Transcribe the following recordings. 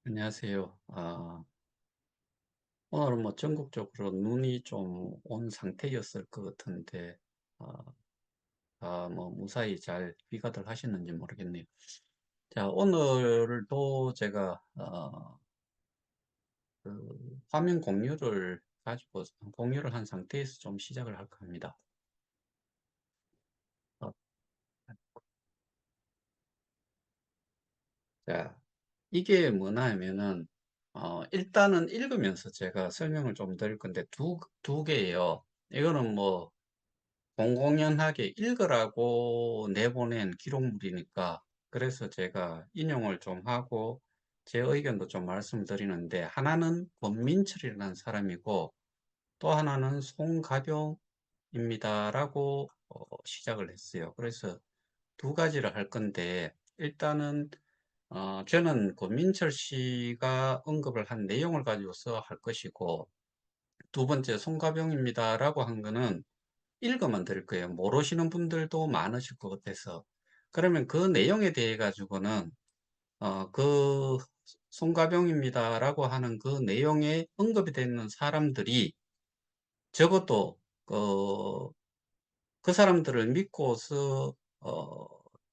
안녕하세요. 오늘은 뭐 전국적으로 눈이 좀 온 상태였을 것 같은데, 아, 뭐 무사히 잘 귀가들 하셨는지 모르겠네요. 자, 오늘도 제가, 화면 공유를 가지고, 공유를 한 상태에서 좀 시작을 할까 합니다. 어, 자, 이게 뭐냐 하면은, 일단은 읽으면서 제가 설명을 좀 드릴 건데, 두 개예요. 이거는 뭐, 공공연하게 읽으라고 내보낸 기록물이니까 그래서 제가 인용을 좀 하고 제 의견도 좀 말씀드리는데 하나는 권민철이라는 사람이고 또 하나는 송가병입니다라고 시작을 했어요. 그래서 두 가지를 할 건데 일단은 저는 권민철 씨가 언급을 한 내용을 가지고서 할 것이고 두 번째 송가병입니다라고 한 거는 읽어만 드릴 거예요. 모르시는 분들도 많으실 것 같아서. 그러면 그 내용에 대해 가지고는, 그 송가병입니다라고 하는 그 내용에 언급이 되는 사람들이 적어도, 그 사람들을 믿고서,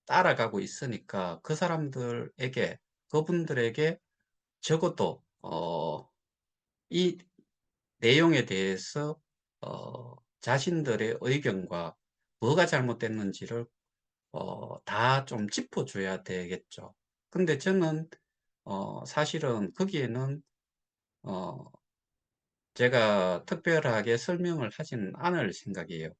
따라가고 있으니까 그 사람들에게, 그분들에게 적어도, 이 내용에 대해서, 자신들의 의견과 뭐가 잘못됐는지를 다 좀 짚어줘야 되겠죠. 근데 저는, 사실은 거기에는, 어, 제가 특별하게 설명을 하지는 않을 생각이에요.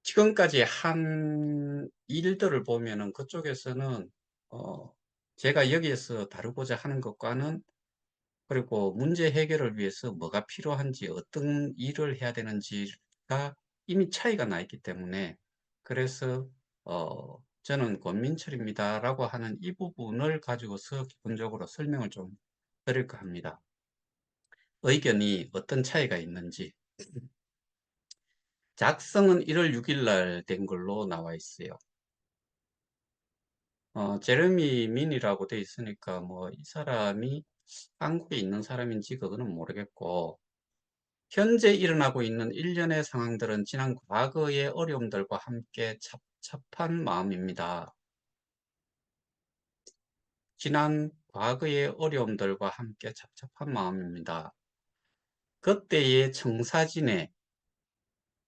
지금까지 한 일들을 보면은 그쪽에서는, 어, 제가 여기에서 다루고자 하는 것과는 그리고 문제 해결을 위해서 뭐가 필요한지 어떤 일을 해야 되는지가 이미 차이가 나 있기 때문에 그래서 저는 권민철입니다라고 하는 이 부분을 가지고서 기본적으로 설명을 좀 드릴까 합니다. 의견이 어떤 차이가 있는지. 작성은 1월 6일 날 된 걸로 나와 있어요. 제레미 민이라고 돼 있으니까 뭐 이 사람이 한국에 있는 사람인지 그거는 모르겠고 현재 일어나고 있는 일련의 상황들은 지난 과거의 어려움들과 함께 찹찹한 마음입니다. 지난 과거의 어려움들과 함께 찹찹한 마음입니다. 그때의 청사진의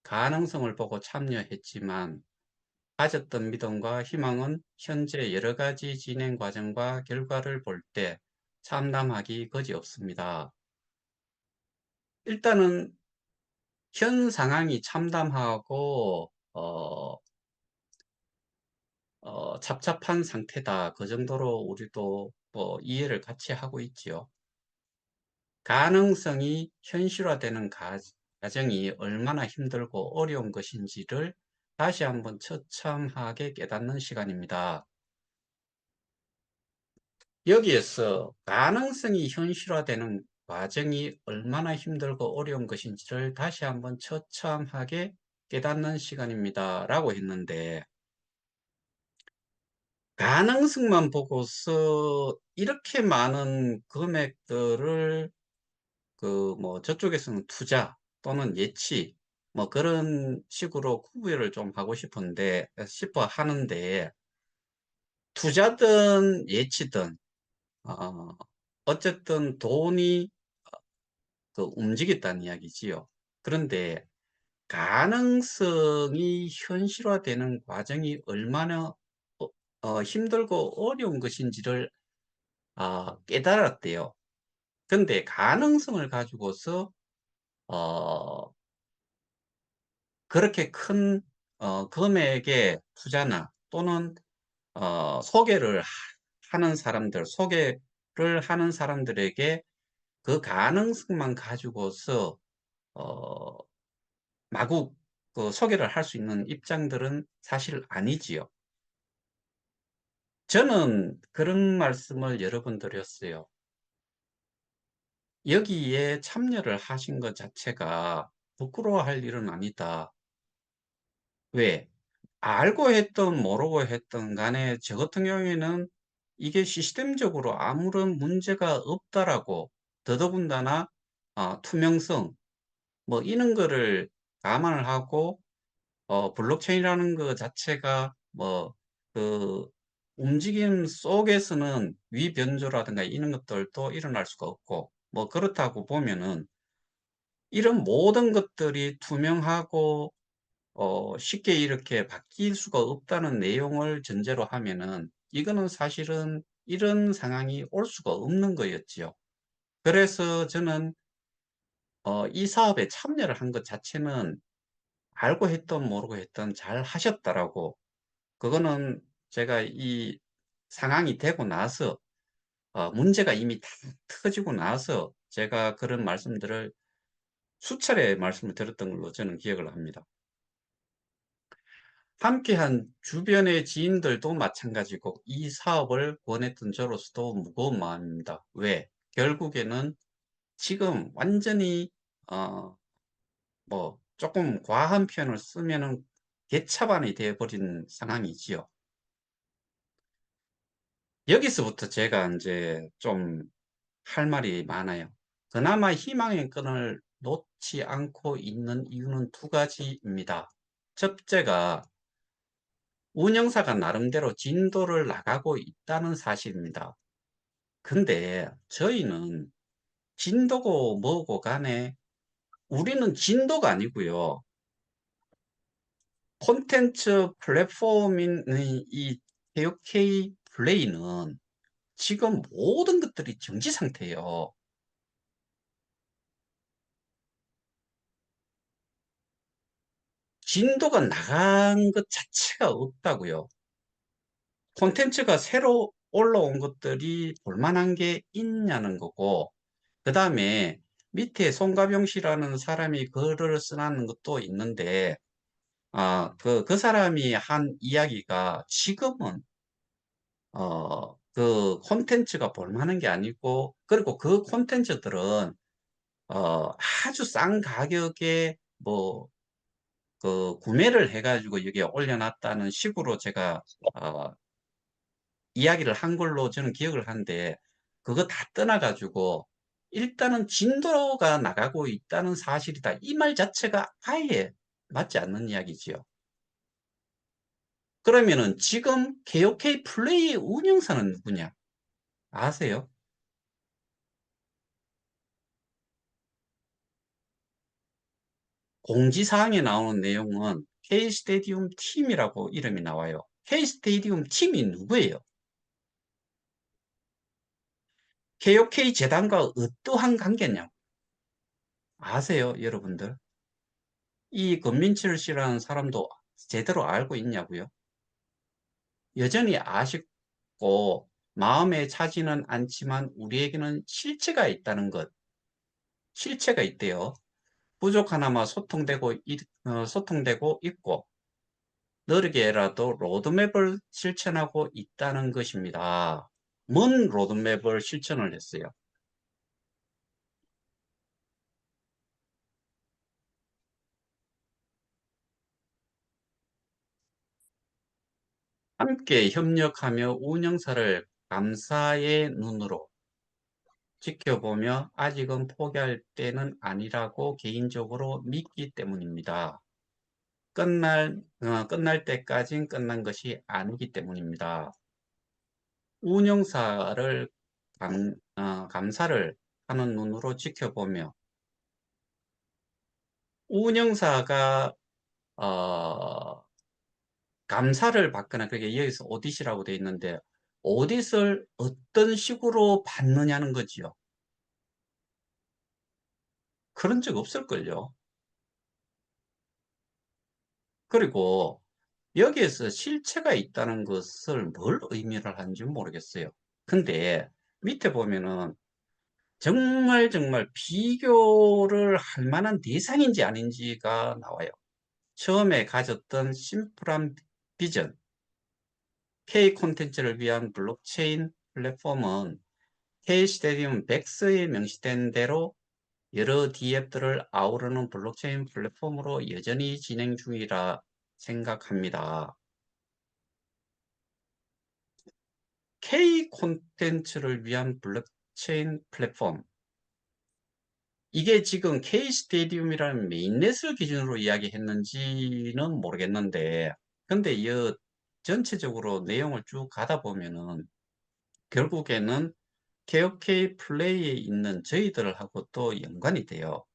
가능성을 보고 참여했지만 가졌던 믿음과 희망은 현재 여러 가지 진행 과정과 결과를 볼 때 참담하기 거지없습니다. 일단은 현 상황이 참담하고 잡잡한 상태다. 그 정도로 우리도 뭐 이해를 같이 하고 있지요. 가능성이 현실화되는 과정이 얼마나 힘들고 어려운 것인지를 다시 한번 처참하게 깨닫는 시간입니다. 여기에서 가능성이 현실화되는 과정이 얼마나 힘들고 어려운 것인지를 다시 한번 처참하게 깨닫는 시간입니다. 라고 했는데, 가능성만 보고서 이렇게 많은 금액들을 그 뭐 저쪽에서는 투자 또는 예치 뭐 그런 식으로 구별을 좀 하고 싶어 하는데 투자든 예치든 어 어쨌든 돈이 움직였다는 이야기지요. 그런데 가능성이 현실화되는 과정이 얼마나 힘들고 어려운 것인지를 깨달았대요. 근데 가능성을 가지고서 어, 그렇게 큰 금액의 투자나 또는 소개를 하는 사람들, 소개를 하는 사람들에게 그 가능성만 가지고서 어, 마구 그 소개를 할 수 있는 입장들은 사실 아니지요. 저는 그런 말씀을 여러 번 드렸어요. 여기에 참여를 하신 것 자체가 부끄러워할 일은 아니다. 왜? 알고 했든 모르고 했든 간에 저 같은 경우에는 이게 시스템적으로 아무런 문제가 없다라고, 더더군다나 투명성 뭐 이런 거를 감안을 하고 블록체인이라는 거 자체가 뭐 그 움직임 속에서는 위변조라든가 이런 것들도 일어날 수가 없고, 뭐 그렇다고 보면은 이런 모든 것들이 투명하고 쉽게 이렇게 바뀔 수가 없다는 내용을 전제로 하면은 이거는 사실은 이런 상황이 올 수가 없는 거였지요. 그래서 저는 이 사업에 참여를 한 것 자체는 알고 했던 모르고 했던 잘 하셨다라고, 그거는 제가 이 상황이 되고 나서 문제가 이미 다 터지고 나서 제가 그런 말씀들을 수차례 말씀을 드렸던 걸로 저는 기억을 합니다. 함께한 주변의 지인들도 마찬가지고 이 사업을 권했던 저로서도 무거운 마음입니다. 왜? 결국에는 지금 완전히 어, 뭐 조금 과한 표현을 쓰면은 개차반이 되어버린 상황이지요. 여기서부터 제가 이제 좀 할 말이 많아요. 그나마 희망의 끈을 놓지 않고 있는 이유는 두 가지입니다. 첫째가 운영사가 나름대로 진도를 나가고 있다는 사실입니다. 근데 저희는 진도고 뭐고 간에 우리는 진도가 아니고요. 콘텐츠 플랫폼인 이 KOK 플레이는 지금 모든 것들이 정지 상태예요. 진도가 나간 것 자체가 없다고요. 콘텐츠가 새로 올라온 것들이 볼만한 게 있냐는 거고, 그 다음에 밑에 송가병 씨라는 사람이 글을 써놨는 것도 있는데, 그 사람이 한 이야기가 지금은, 그 콘텐츠가 볼만한 게 아니고, 그리고 그 콘텐츠들은, 아주 싼 가격에 구매를 해가지고 여기에 올려놨다는 식으로 제가, 어, 이야기를 한 걸로 저는 기억을 하는데, 그거 다 떠나가지고 일단은 진도가 나가고 있다는 사실이다, 이 말 자체가 아예 맞지 않는 이야기지요. 그러면은 지금 KOK 플레이 운영사는 누구냐 아세요? 공지사항에 나오는 내용은 K스테디움 팀이라고 이름이 나와요. K스테디움 팀이 누구예요? KOK 재단과 어떠한 관계냐 아세요, 여러분들? 이 권민철 씨라는 사람도 제대로 알고 있냐고요? 여전히 아쉽고 마음에 차지는 않지만 우리에게는 실체가 있다는 것, 실체가 있대요. 부족하나마 소통되고 있고 느리게라도 로드맵을 실천하고 있다는 것입니다. 뭔 로드맵을 실천을 했어요? 함께 협력하며 운영사를 감사의 눈으로 지켜보며 아직은 포기할 때는 아니라고 개인적으로 믿기 때문입니다. 끝날 때까진 끝난 것이 아니기 때문입니다. 운영사를 감사를 하는 눈으로 지켜보며 운영사가 어, 감사를 받거나, 그게 여기서 오디시라고 되어 있는데 오디를 어떤 식으로 받느냐는 거지요. 그런 적 없을걸요. 그리고 여기에서 실체가 있다는 것을 뭘 의미를 하는지 모르겠어요. 근데 밑에 보면은 정말 정말 비교를 할 만한 대상인지 아닌지가 나와요. 처음에 가졌던 심플한 비전, K 콘텐츠를 위한 블록체인 플랫폼은 K 스테디움 백스에 명시된 대로 여러 DApp들을 아우르는 블록체인 플랫폼으로 여전히 진행 중이라 생각합니다. K 콘텐츠를 위한 블록체인 플랫폼. 이게 지금 K 스테디움이라는 메인넷을 기준으로 이야기했는지는 모르겠는데, 근데 이 전체적으로 내용을 쭉 가다 보면은 결국에는 KOK 플레이에 있는 저희들하고 또 연관이 돼요.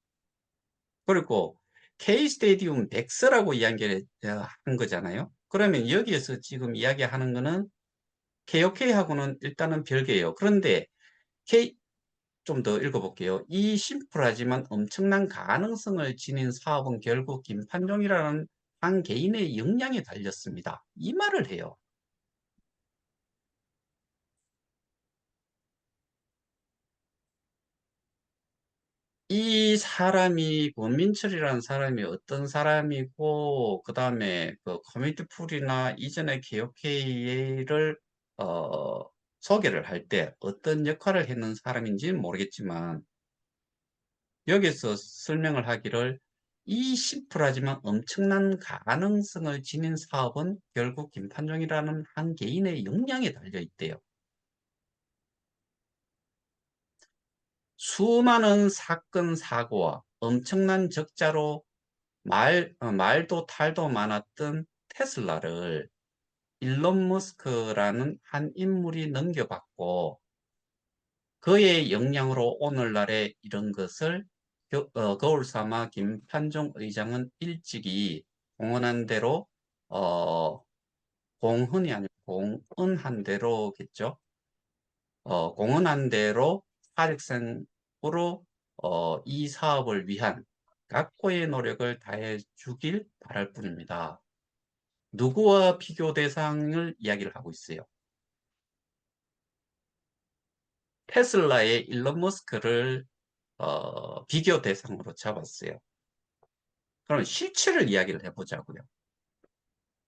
그리고 K 스테디움 백스라고 이야기를 한 거잖아요. 그러면 여기에서 지금 이야기하는 거는 KOK하고는 일단은 별개예요. 그런데 K 좀 더 읽어볼게요. 이 심플하지만 엄청난 가능성을 지닌 사업은 결국 김판종이라는 한 개인의 역량에 달렸습니다. 이 말을 해요. 이 사람이 권민철이라는 사람이 어떤 사람이고 그 다음에 그 커뮤니티 풀이나 이전에 KOK를 소개를 할 때 어떤 역할을 했는 사람인지는 모르겠지만 여기서 설명을 하기를 이 심플하지만 엄청난 가능성을 지닌 사업은 결국 김판종이라는 한 개인의 역량에 달려 있대요. 수많은 사건 사고와 엄청난 적자로 말도 탈도 많았던 테슬라를 일론 머스크라는 한 인물이 넘겨받고 그의 역량으로 오늘날에 이런 것을 거울 삼아 김판종 의장은 일찍이 공언한 대로 어, 공헌이 아니고 공언한 대로겠죠. 공언한 대로 사직생으로 이 사업을 위한 각고의 노력을 다해 주길 바랄 뿐입니다. 누구와 비교 대상을 이야기를 하고 있어요. 테슬라의 일론 머스크를 비교 대상으로 잡았어요. 그럼 실체를 이야기를 해보자고요.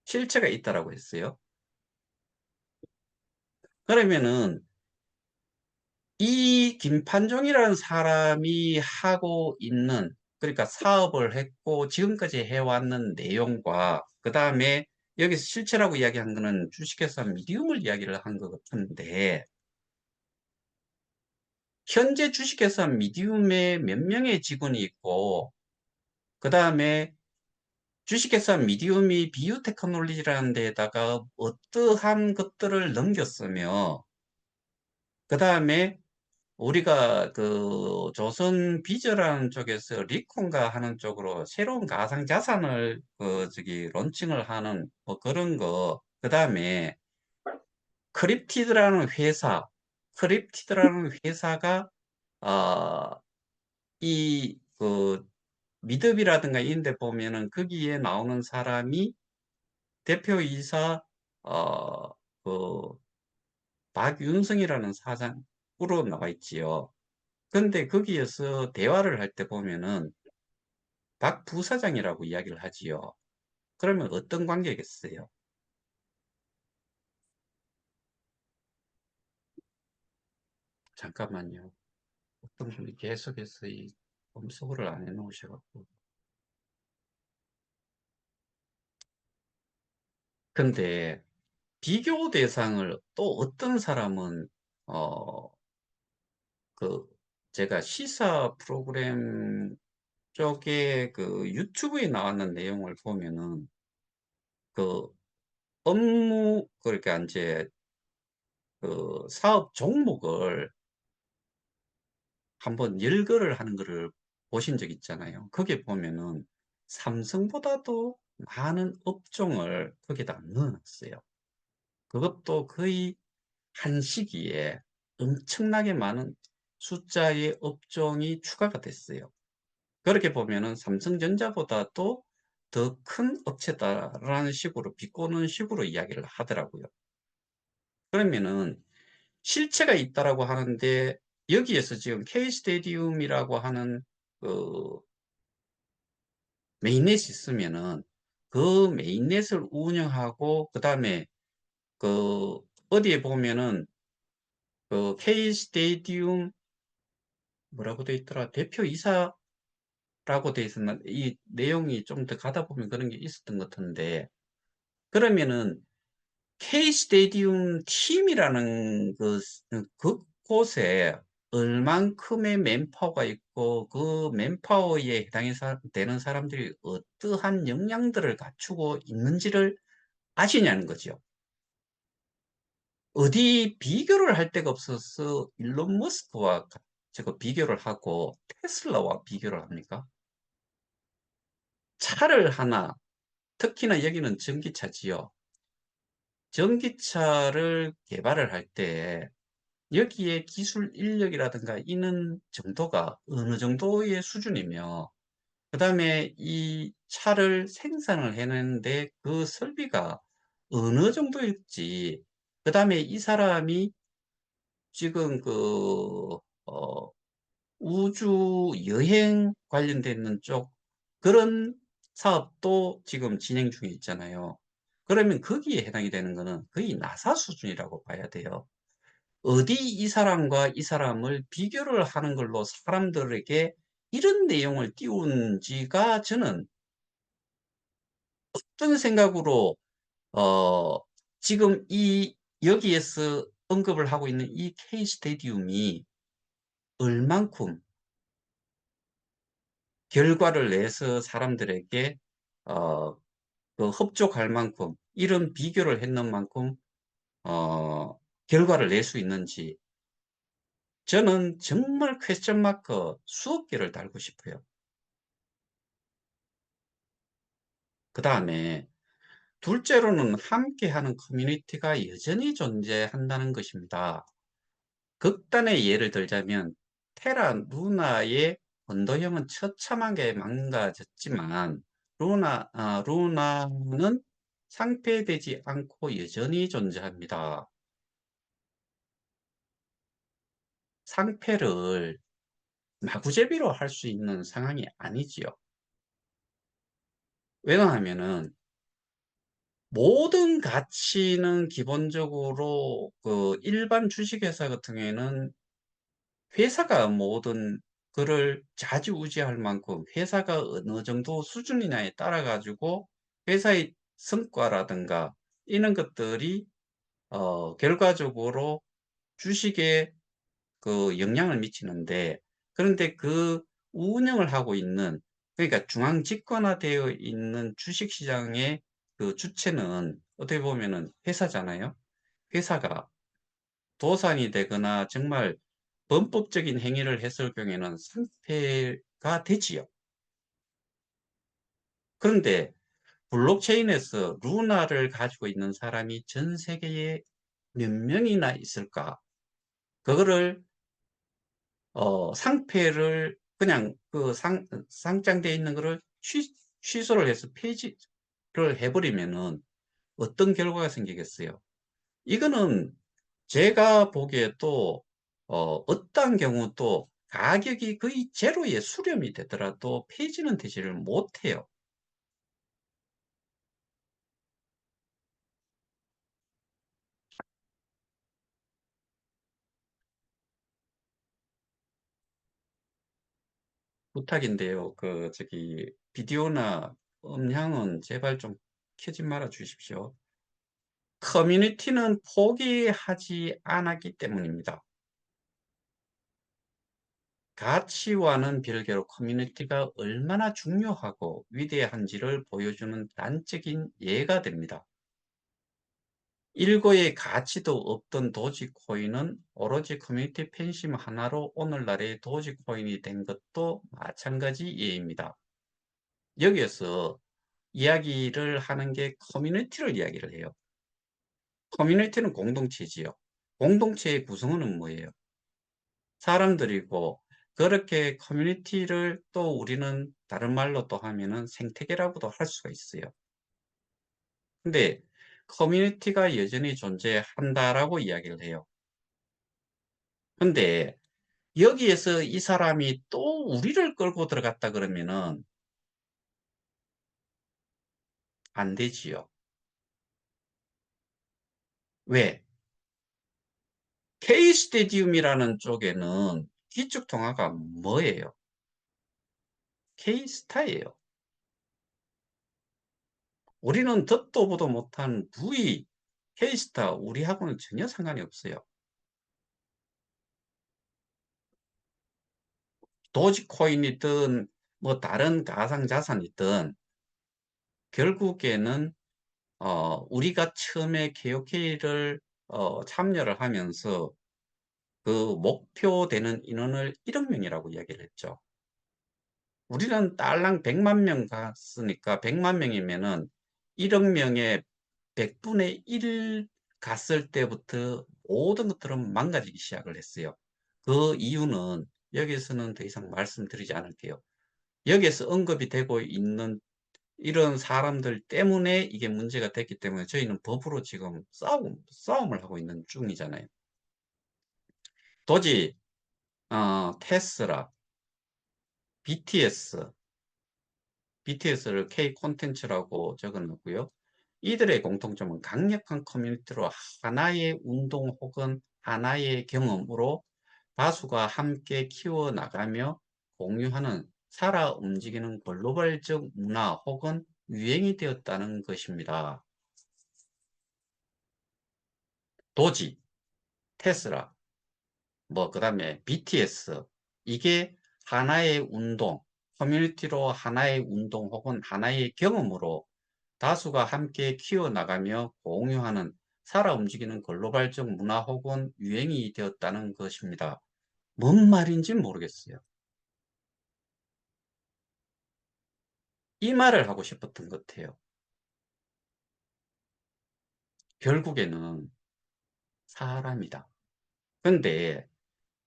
실체가 있다라고 했어요. 그러면은 이 김판종이라는 사람이 하고 있는 그러니까 사업을 했고 지금까지 해왔는 내용과 그 다음에 여기서 실체라고 이야기한 거는 주식회사 미디움을 이야기를 한 것 같은데 현재 주식회사 미디움에 몇 명의 직원이 있고 그 다음에 주식회사 미디움이 비유 테크놀로지라는 데에다가 어떠한 것들을 넘겼으며 그 다음에 우리가 그 조선 비저라는 쪽에서 리콘가 하는 쪽으로 새로운 가상 자산을 그 저기 론칭을 하는 뭐 그런 거. 그다음에 크립티드라는 회사, 크립티드라는 회사가 이 그 미드비라든가 이런 데 보면은 거기에 나오는 사람이 대표이사 그 박윤성이라는 사장으로 나와 있지요. 근데 거기에서 대화를 할 때 보면은 박 부사장이라고 이야기를 하지요. 그러면 어떤 관계겠어요? 잠깐만요. 어떤 분이 계속해서 이 검색어를 안 해놓으셔갖고. 근데 비교 대상을 또 어떤 사람은 어 그 제가 시사 프로그램 쪽에 그 유튜브에 나왔는 내용을 보면은 그 업무 그러니까 이제 그 사업 종목을 한번 열거를 하는 거를 보신 적 있잖아요. 거기에 보면은 삼성보다도 많은 업종을 거기다 넣어놨어요. 그것도 거의 한 시기에 엄청나게 많은 숫자의 업종이 추가가 됐어요. 그렇게 보면은 삼성전자보다도 더 큰 업체다라는 식으로 비꼬는 식으로 이야기를 하더라고요. 그러면은 실체가 있다라고 하는데 여기에서 지금 K 스테디움이라고 하는 그 메인넷이 있으면은 그 메인넷을 운영하고 그다음에 그 어디에 보면은 그 K 스테디움 뭐라고 돼 있더라 대표이사라고 돼 있었나 이 내용이 좀 더 가다 보면 그런 게 있었던 것 같은데 그러면은 K-스테디움 팀이라는 그곳에 얼만큼의 맨파워가 있고 그 맨파워에 되는 사람들이 어떠한 역량들을 갖추고 있는지를 아시냐는 거죠. 어디 비교를 할 데가 없어서 일론 머스크와 저거 비교를 하고 테슬라와 비교를 합니까? 차를 하나, 특히나 여기는 전기차지요. 전기차를 개발을 할 때 여기에 기술 인력이라든가 있는 정도가 어느 정도의 수준이며, 그 다음에 이 차를 생산을 해내는데 그 설비가 어느 정도일지, 그 다음에 이 사람이 지금 어, 우주 여행 관련돼 있는 쪽 그런 사업도 지금 진행 중에 있잖아요. 그러면 거기에 해당이 되는 거는 거의 나사 수준이라고 봐야 돼요. 어디 이 사람과 이 사람을 비교를 하는 걸로 사람들에게 이런 내용을 띄운지가 저는 어떤 생각으로 어, 지금 여기에서 언급을 하고 있는 이 K 스테디움이 얼만큼 결과를 내서 사람들에게 어, 흡족할 만큼 이런 비교를 했는 만큼 어, 결과를 낼 수 있는지 저는 정말 퀘스천 마크 수억 개를 달고 싶어요. 그 다음에 둘째로는 함께하는 커뮤니티가 여전히 존재한다는 것입니다. 극단의 예를 들자면 테라 루나의 언도형은 처참하게 망가졌지만 루나는 상폐되지 않고 여전히 존재합니다. 상폐를 마구제비로 할 수 있는 상황이 아니지요. 왜냐하면은 모든 가치는 기본적으로 그 일반 주식회사 같은 경우에는 회사가 모든 그를 좌지우지할 만큼 회사가 어느 정도 수준이냐에 따라 가지고 회사의 성과라든가 이런 것들이 결과적으로 주식에 그 영향을 미치는데, 그런데 그 운영을 하고 있는, 그러니까 중앙 집권화되어 있는 주식시장의 그 주체는 어떻게 보면은 회사잖아요. 회사가 도산이 되거나 정말 범법적인 행위를 했을 경우에는 상폐가 되지요. 그런데 블록체인에서 루나를 가지고 있는 사람이 전 세계에 몇 명이나 있을까? 그거를 상패를 그냥 상장되어 있는 거를 취소를 해서 폐지를 해버리면은 어떤 결과가 생기겠어요? 이거는 제가 보기에도 어떠한 경우도 가격이 거의 제로에 수렴이 되더라도 폐지는 되지를 못해요. 부탁인데요. 비디오나 음향은 제발 좀 켜지 말아 주십시오. 커뮤니티는 포기하지 않았기 때문입니다. 가치와는 별개로 커뮤니티가 얼마나 중요하고 위대한지를 보여주는 단적인 예가 됩니다. 일고의 가치도 없던 도지코인은 오로지 커뮤니티 팬심 하나로 오늘날의 도지코인이 된 것도 마찬가지 예입니다. 여기에서 이야기를 하는 게 커뮤니티를 이야기를 해요. 커뮤니티는 공동체지요. 공동체의 구성원은 뭐예요? 사람들이고, 그렇게 커뮤니티를 또 우리는 다른 말로 또 하면은 생태계라고도 할 수가 있어요. 근데 커뮤니티가 여전히 존재한다라고 이야기를 해요. 근데 여기에서 이 사람이 또 우리를 끌고 들어갔다 그러면은 안 되지요. 왜? K-스테디움이라는 쪽에는 기축통화가 뭐예요? K-스타예요. 우리는 듣도 보도 못한 V, 케이스타 우리하고는 전혀 상관이 없어요. 도지코인이든 뭐 다른 가상자산이든 결국에는 우리가 처음에 KOK를 참여를 하면서 그 목표되는 인원을 1억 명이라고 이야기를 했죠. 우리는 딸랑 100만 명 갔으니까 100만 명이면은 1억 명의 100분의 1 갔을 때부터 모든 것들은 망가지기 시작을 했어요. 그 이유는 여기서는 더 이상 말씀드리지 않을게요. 여기에서 언급이 되고 있는 이런 사람들 때문에 이게 문제가 됐기 때문에 저희는 법으로 지금 싸움을 하고 있는 중이잖아요. 도지, 테슬라, BTS, BTS를 K 콘텐츠라고 적어놓고요. 이들의 공통점은 강력한 커뮤니티로 하나의 운동 혹은 하나의 경험으로 다수가 함께 키워나가며 공유하는 살아 움직이는 글로벌적 문화 혹은 유행이 되었다는 것입니다. 도지, 테슬라, 뭐 그다음에 BTS 이게 하나의 운동, 커뮤니티로 하나의 운동 혹은 하나의 경험으로 다수가 함께 키워나가며 공유하는 살아 움직이는 글로벌적 문화 혹은 유행이 되었다는 것입니다. 뭔 말인지 모르겠어요. 이 말을 하고 싶었던 것 같아요. 결국에는 사람이다. 근데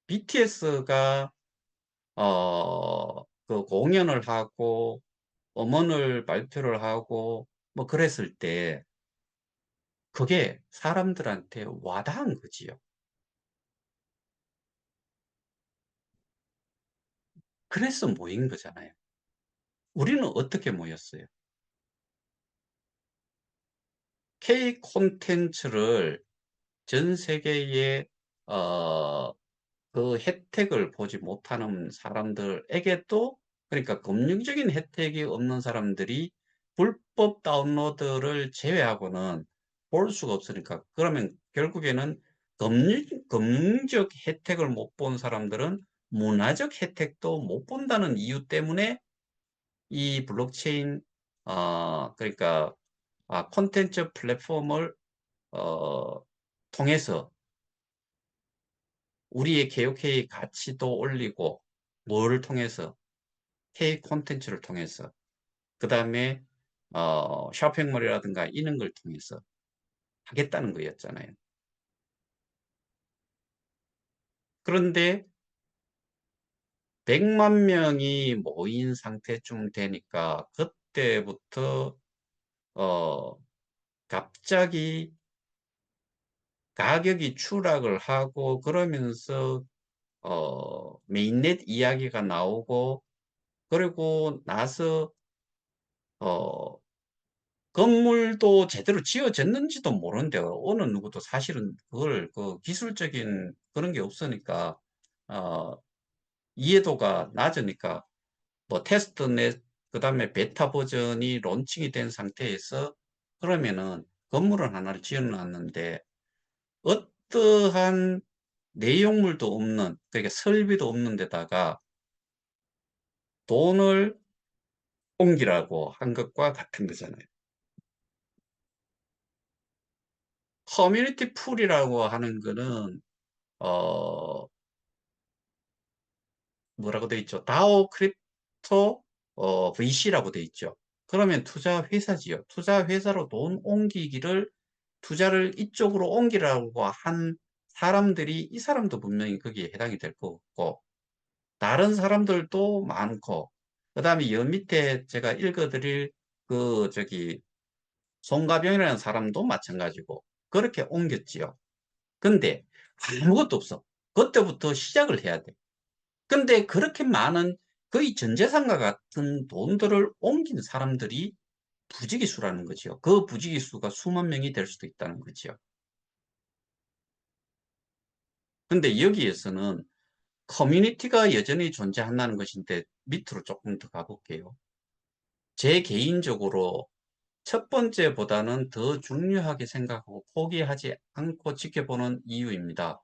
BTS가 그 공연을 하고 음원을 발표를 하고 뭐 그랬을 때 그게 사람들한테 와닿은 거지요. 그래서 모인 거잖아요. 우리는 어떻게 모였어요? K 콘텐츠를 전 세계에 어, 그 혜택을 보지 못하는 사람들에게도 그러니까 금융적인 혜택이 없는 사람들이 불법 다운로드를 제외하고는 볼 수가 없으니까 그러면 결국에는 금융적 혜택을 못 본 사람들은 문화적 혜택도 못 본다는 이유 때문에 이 블록체인 그러니까 콘텐츠 플랫폼을 어, 통해서 우리의 KOK 가치도 올리고 뭐를 통해서 K 콘텐츠를 통해서 그 다음에 쇼핑몰이라든가 이런 걸 통해서 하겠다는 거였잖아요. 그런데 100만 명이 모인 상태쯤 되니까 그때부터 어, 갑자기 가격이 추락을 하고 그러면서 메인넷 이야기가 나오고 그리고 나서 어, 건물도 제대로 지어졌는지도 모르는데 어느 누구도 사실은 그걸 그 기술적인 그런 게 없으니까 어, 이해도가 낮으니까 뭐 테스트넷 그다음에 베타 버전이 론칭이 된 상태에서 그러면은 건물은 하나를 지어놨는데 어떠한 내용물도 없는 그러니까 설비도 없는 데다가 돈을 옮기라고 한 것과 같은 거잖아요. 커뮤니티 풀이라고 하는 거는 어 뭐라고 돼 있죠? 다오 크립토 VC라고 돼 있죠. 그러면 투자 회사지요. 투자 회사로 돈 옮기기를 투자를 이쪽으로 옮기라고 한 사람들이 이 사람도 분명히 거기에 해당이 될 거고 다른 사람들도 많고 그다음에 여 밑에 제가 읽어드릴 그 저기 송가병이라는 사람도 마찬가지고 그렇게 옮겼지요. 근데 아무것도 없어. 그때부터 시작을 해야 돼. 근데 그렇게 많은 거의 전 재산과 같은 돈들을 옮긴 사람들이 부지기수라는 거죠. 그 부지기수가 수만 명이 될 수도 있다는 거죠. 근데 여기에서는 커뮤니티가 여전히 존재한다는 것인데 밑으로 조금 더 가볼게요. 제 개인적으로 첫 번째보다는 더 중요하게 생각하고 포기하지 않고 지켜보는 이유입니다.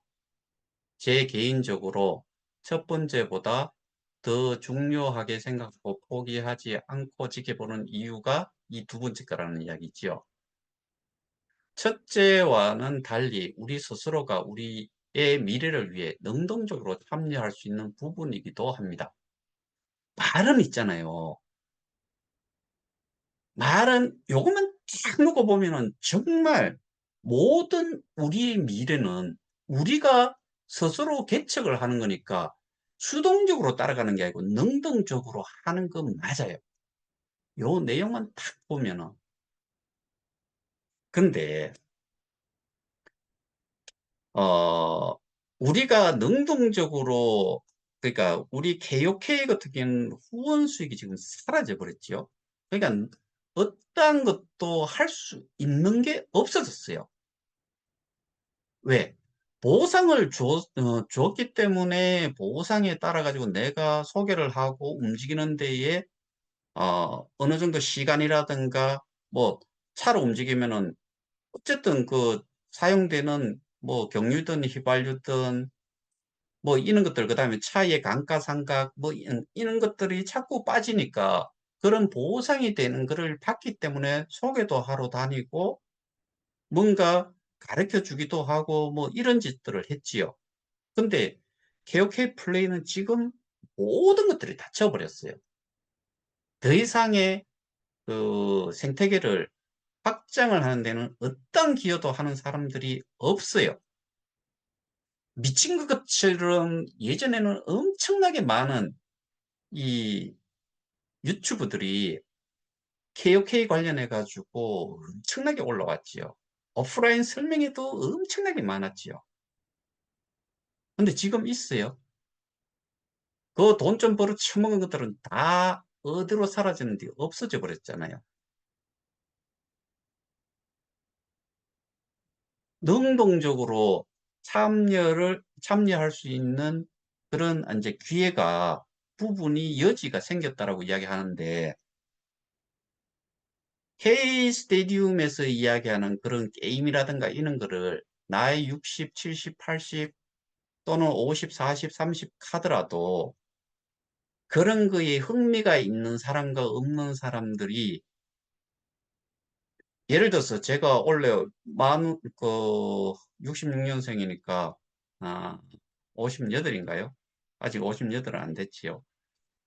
제 개인적으로 첫 번째보다 더 중요하게 생각하고 포기하지 않고 지켜보는 이유가 이 두 번째 거라는 이야기지요. 첫째와는 달리 우리 스스로가 우리의 미래를 위해 능동적으로 참여할 수 있는 부분이기도 합니다. 말은 있잖아요. 말은 요것만 딱 놓고 보면은 정말 모든 우리의 미래는 우리가 스스로 개척을 하는 거니까 수동적으로 따라가는 게 아니고 능동적으로 하는 건 맞아요. 요 내용만 딱 보면은. 근데 어 우리가 능동적으로, 그러니까 우리 KOK 같은 경우는 후원 수익이 지금 사라져 버렸죠. 그러니까 어떠한 것도 할 수 있는 게 없어졌어요. 왜? 보상을 줬기 때문에 보상에 따라 가지고 내가 소개를 하고 움직이는 데에 어느 정도 시간이라든가 뭐 차로 움직이면은 어쨌든 그 사용되는 뭐 경유든 휘발유든 뭐 이런 것들, 그다음에 차의 감가상각 뭐 이런 것들이 자꾸 빠지니까 그런 보상이 되는 거를 받기 때문에 소개도 하러 다니고 뭔가 가르쳐 주기도 하고 뭐 이런 짓들을 했지요. 근데 KOK 플레이는 지금 모든 것들이 닫혀 버렸어요. 더 이상의 그 생태계를 확장을 하는 데는 어떤 기여도 하는 사람들이 없어요. 미친 것처럼 예전에는 엄청나게 많은 이 유튜브들이 KOK 관련해 가지고 엄청나게 올라왔지요. 오프라인 설명회도 엄청나게 많았지요. 근데 지금 있어요? 그 돈 좀 벌어 처먹은 것들은 다 어디로 사라졌는지 없어져 버렸잖아요. 능동적으로 참여할 수 있는 그런 인제 기회가 부분이 여지가 생겼다라고 이야기하는데, K 스테디움에서 이야기하는 그런 게임이라든가 이런 거를 나이 60, 70, 80 또는 50, 40, 30 하더라도 그런 거에 흥미가 있는 사람과 없는 사람들이, 예를 들어서 제가 원래 만 그 66년생이니까 아 58 인가요? 아직 58은 안 됐지요.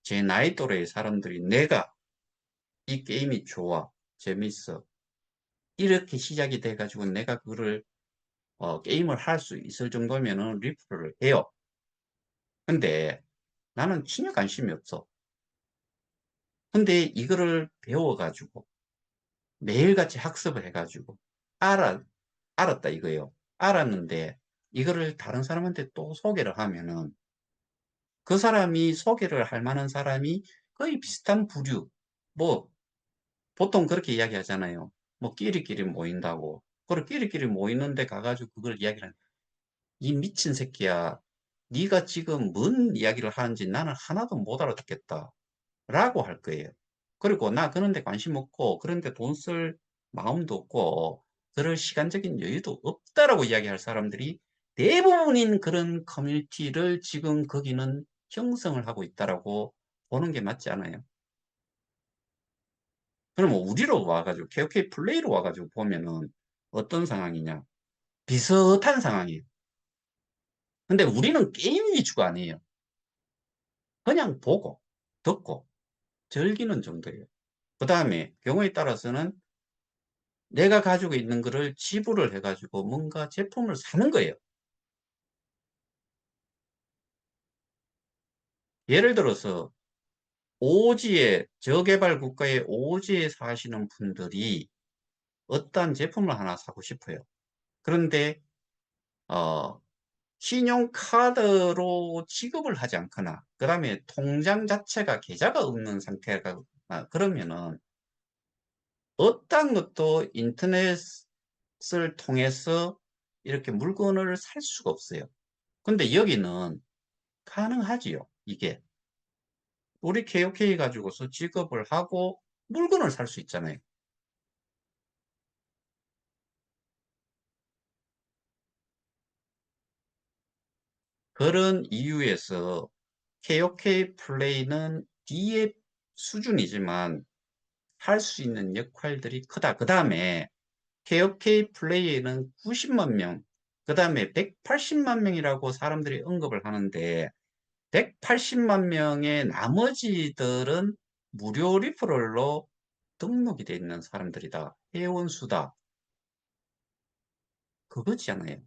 제 나이 또래의 사람들이 '내가 이 게임이 좋아. 재밌어.' 이렇게 시작이 돼 가지고 내가 그거를 게임을 할 수 있을 정도면은 리프를 해요. 근데 나는 전혀 관심이 없어. 근데 이거를 배워 가지고 매일같이 학습을 해 가지고 알아 알았다 이거예요. 알았는데 이거를 다른 사람한테 또 소개를 하면은 그 사람이 소개를 할 만한 사람이 거의 비슷한 부류, 뭐 보통 그렇게 이야기하잖아요. 뭐 끼리끼리 모인다고. 그리고 끼리끼리 모이는 데 가 가지고 그걸 이야기를 하는, "이 미친 새끼야. 네가 지금 뭔 이야기를 하는지 나는 하나도 못 알아듣겠다."라고 할 거예요. 그리고 "나 그런 데 관심 없고 그런 데 돈 쓸 마음도 없고 그럴 시간적인 여유도 없다."라고 이야기할 사람들이 대부분인 그런 커뮤니티를 지금 거기는 형성을 하고 있다라고 보는 게 맞지 않아요? 그러면 우리로 와 가지고 KOK 플레이로 와 가지고 보면은 어떤 상황이냐? 비슷한 상황이에요. 근데 우리는 게임 위주가 아니에요. 그냥 보고 듣고 즐기는 정도예요. 그다음에 경우에 따라서는 내가 가지고 있는 거를 지불을 해 가지고 뭔가 제품을 사는 거예요. 예를 들어서 오지에, 저개발 국가의 오지에 사시는 분들이 어떠한 제품을 하나 사고 싶어요. 그런데 어 신용카드로 지급을 하지 않거나 그다음에 통장 자체가 계좌가 없는 상태가 그러면은 어떤 것도 인터넷을 통해서 이렇게 물건을 살 수가 없어요. 근데 여기는 가능하지요, 이게. 우리 KOK 가지고서 지급을 하고 물건을 살 수 있잖아요. 그런 이유에서 KOK 플레이는 D의 수준이지만 할 수 있는 역할들이 크다. 그 다음에 KOK 플레이에는 90만 명, 그 다음에 180만 명이라고 사람들이 언급을 하는데 180만 명의 나머지들은 무료 리퍼럴로 등록이 돼 있는 사람들이다. 회원수다. 그거잖아요.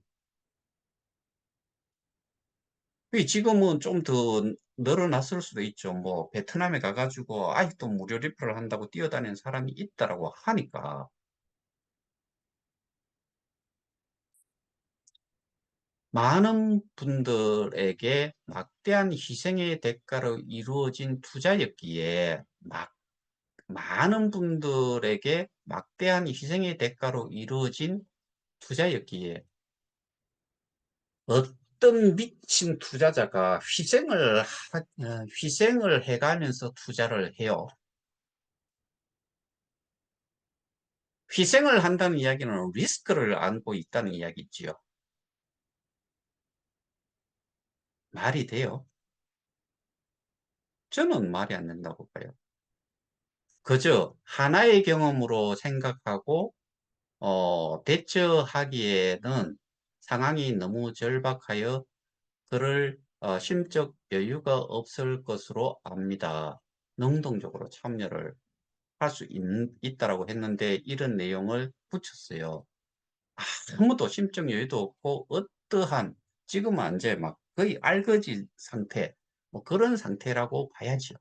지금은 좀 더 늘어났을 수도 있죠. 뭐 베트남에 가가지고 아직도 무료 리퍼럴 한다고 뛰어다니는 사람이 있다라고 하니까. 많은 분들에게 막대한 희생의 대가로 이루어진 투자였기에 많은 분들에게 막대한 희생의 대가로 이루어진 투자였기에 어떤 미친 투자자가 희생을 해가면서 투자를 해요. 희생을 한다는 이야기는 리스크를 안고 있다는 이야기지요. 말이 돼요? 저는 말이 안 된다고 봐요. 그저 하나의 경험으로 생각하고 대처하기에는 상황이 너무 절박하여 그럴 심적 여유가 없을 것으로 압니다. 능동적으로 참여를 할 수 있다라고 했는데 이런 내용을 붙였어요. 아무도 심적 여유도 없고 어떠한 지금은 이제 막 거의 알거지 상태 뭐 그런 상태라고 봐야죠.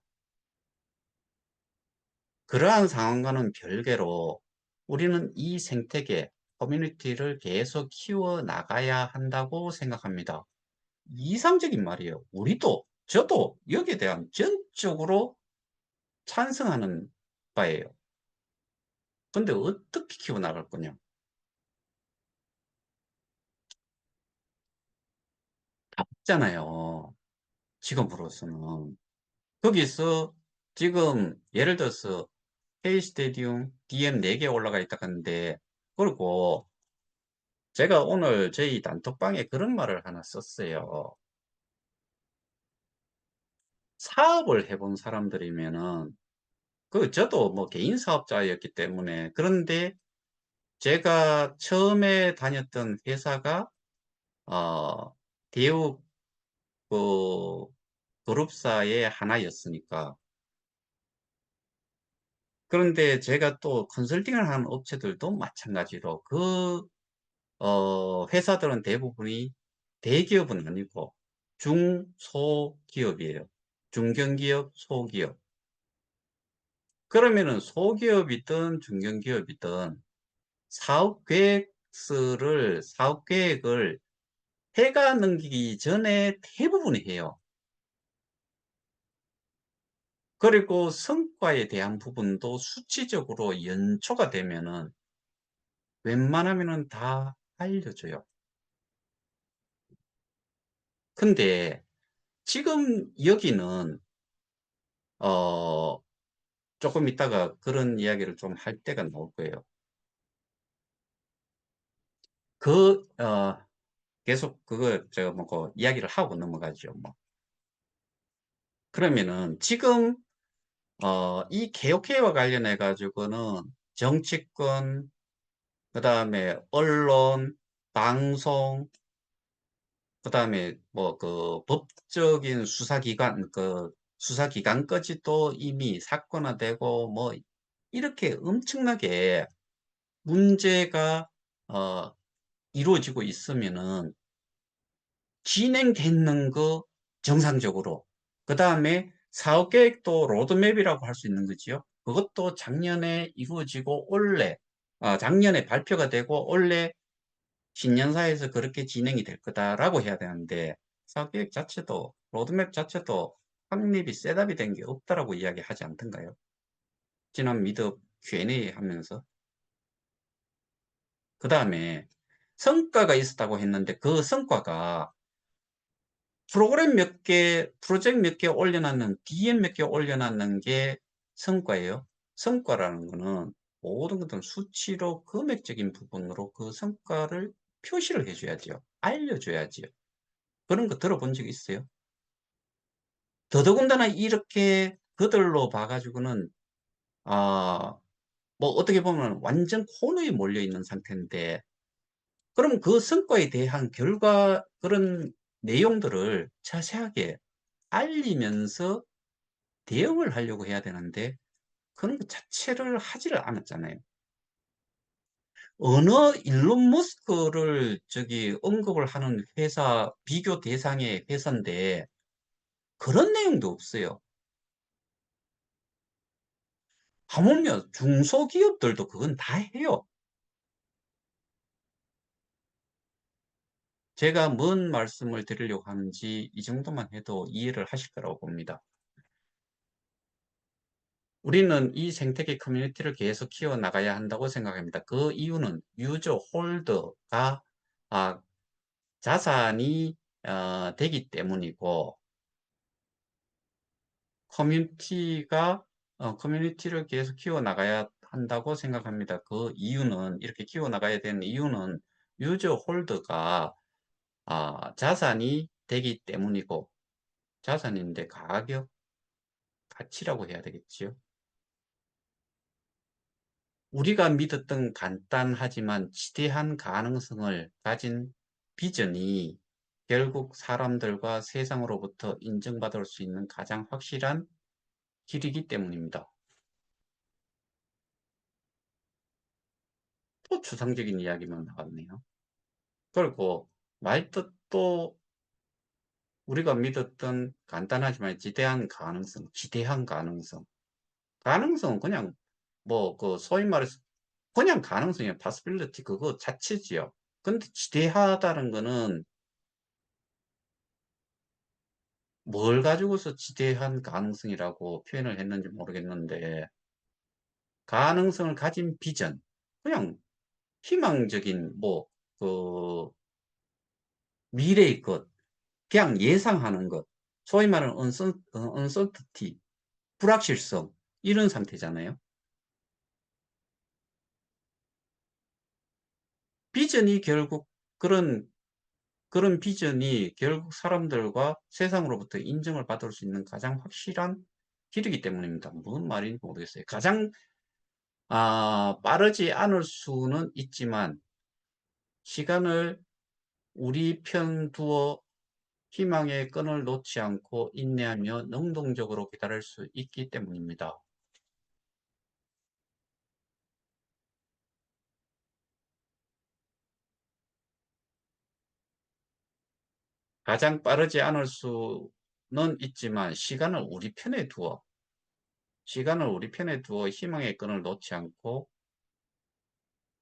그러한 상황과는 별개로 우리는 이 생태계 커뮤니티를 계속 키워 나가야 한다고 생각합니다. 이상적인 말이에요. 우리도 저도 여기에 대한 전적으로 찬성하는 바예요. 근데 어떻게 키워 나갈 거냐? 없잖아요. 지금으로서는. 거기서 지금 예를 들어서 K 스테디움 DM 4개 올라가 있다 하는데 그리고 제가 오늘 저희 단톡방에 그런 말을 하나 썼어요. 사업을 해본 사람들이면은 저도 뭐 개인 사업자였기 때문에 그런데 제가 처음에 다녔던 회사가 어 대우 그 그룹사의 하나였으니까 그런데 제가 또 컨설팅을 하는 업체들도 마찬가지로 회사들은 대부분이 대기업은 아니고 중소기업이에요. 중견기업, 소기업. 그러면은 소기업이든 중견기업이든 사업 계획을 해가 넘기기 전에 대부분이 해요. 그리고 성과에 대한 부분도 수치적으로 연초가 되면은 웬만하면은 다 알려줘요. 근데 지금 여기는 어 조금 있다가 그런 이야기를 좀 할 때가 나올 거예요. 그 계속 그거 제가 뭐그 이야기를 하고 넘어가죠. 뭐. 그러면은 지금 이 개혁회와 관련해 가지고는 정치권, 그다음에 언론, 방송, 그다음에 뭐 그 법적인 수사기관까지도 이미 사건화되고 뭐 이렇게 엄청나게 문제가 어 이루어지고 있으면은 진행됐는 거 정상적으로. 그다음에 사업 계획도 로드맵이라고 할 수 있는 거지요. 그것도 작년에 이루어지고 작년에 발표가 되고 올해 신년사에서 그렇게 진행이 될 거다라고 해야 되는데 사업 계획 자체도 로드맵 자체도 확립이 셋업이 된 게 없다라고 이야기하지 않던가요? 지난 미드 Q&A 하면서. 그다음에 성과가 있었다고 했는데 그 성과가 프로젝트 몇 개 올려놨는, DM 몇 개 올려놨는 게 성과예요. 성과라는 거는 모든 것들은 수치로 금액적인 부분으로 그 성과를 표시를 해줘야죠. 알려줘야지요. 그런 거 들어본 적 있어요? 더더군다나 이렇게 그들로 봐 가지고는 아 뭐 어떻게 보면 완전 코너에 몰려 있는 상태인데, 그럼 그 성과에 대한 결과 그런 내용들을 자세하게 알리면서 대응을 하려고 해야 되는데 그런 것 자체를 하지를 않았잖아요. 어느 일론 머스크를 저기 언급을 하는 회사 비교 대상의 회사인데 그런 내용도 없어요. 하물며 중소기업들도 그건 다 해요. 제가 뭔 말씀을 드리려고 하는지 이 정도만 해도 이해를 하실 거라고 봅니다. 우리는 이 생태계 커뮤니티를 계속 키워나가야 한다고 생각합니다. 그 이유는 유저 홀더가 아 자산이 되기 때문이고, 커뮤니티가 커뮤니티를 계속 키워나가야 한다고 생각합니다. 그 이유는, 이렇게 키워나가야 되는 이유는 유저 홀더가 자산이 되기 때문이고, 자산인데 가격, 가치라고 해야 되겠지요. 우리가 믿었던 간단하지만 지대한 가능성을 가진 비전이 결국 사람들과 세상으로부터 인정받을 수 있는 가장 확실한 길이기 때문입니다. 또 추상적인 이야기만 나왔네요. 그리고 말뜻도 우리가 믿었던 간단하지만 지대한 가능성. 가능성은 그냥 뭐 그 소위 말해서 그냥 가능성이에요. possibility 그거 자체지요. 근데 지대하다는 거는 뭘 가지고서 지대한 가능성이라고 표현을 했는지 모르겠는데, 가능성을 가진 비전, 그냥 희망적인 뭐 그 미래의 것, 그냥 예상하는 것, 소위 말하는 uncertainty, 불확실성, 이런 상태잖아요. 비전이 결국 그런 그런 비전이 결국 사람들과 세상으로부터 인정을 받을 수 있는 가장 확실한 길이기 때문입니다. 무슨 말인지 모르겠어요. 가장 빠르지 않을 수는 있지만 시간을 우리 편 두어 희망의 끈을 놓지 않고 인내하며 능동적으로 기다릴 수 있기 때문입니다. 가장 빠르지 않을 수는 있지만 시간을 우리 편에 두어 희망의 끈을 놓지 않고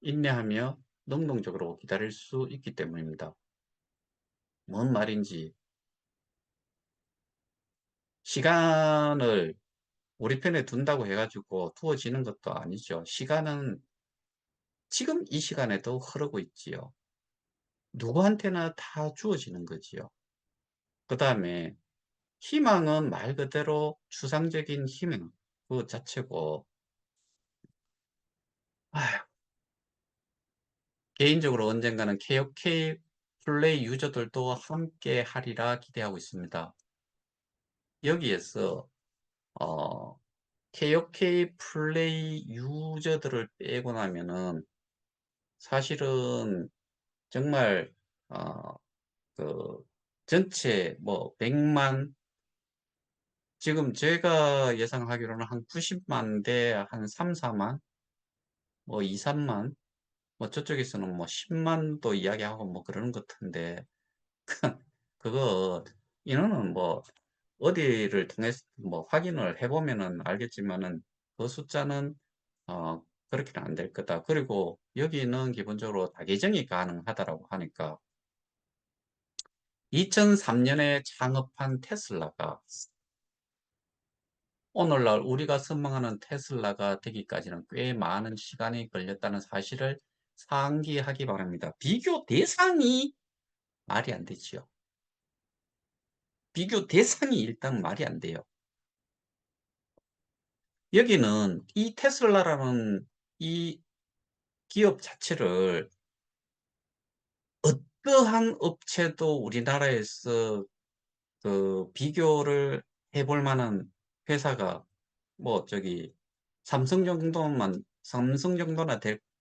인내하며 능동적으로 기다릴 수 있기 때문입니다. 뭔 말인지, 시간을 우리 편에 둔다고 해가지고 두어지는 것도 아니죠. 시간은 지금 이 시간에도 흐르고 있지요. 누구한테나 다 주어지는 거지요. 그 다음에 희망은 말 그대로 추상적인 희망 그 자체고, 아휴, 개인적으로 언젠가는 KOK 플레이 유저들도 함께 하리라 기대하고 있습니다. 여기에서 어, KOK 플레이 유저들을 빼고 나면은 사실은 정말 어, 그 전체 뭐 100만, 지금 제가 예상하기로는 한 90만 대 한 3, 4만, 뭐 2, 3만, 뭐 저쪽에서는 뭐 10만도 이야기하고 뭐 그러는 것 같은데 그거 인원은 뭐 어디를 통해서 뭐 확인을 해보면은 알겠지만은 그 숫자는 그렇게는 안 될 거다. 그리고 여기는 기본적으로 다 계정이 가능하다라고 하니까 2003년에 창업한 테슬라가 오늘날 우리가 선망하는 테슬라가 되기까지는 꽤 많은 시간이 걸렸다는 사실을 상기하기 바랍니다. 비교 대상이 말이 안 되지요. 비교 대상이 일단 말이 안 돼요. 여기는 이 테슬라라는 이 기업 자체를 어떠한 업체도 우리나라에서 그 비교를 해볼 만한 회사가 뭐 저기 삼성 정도나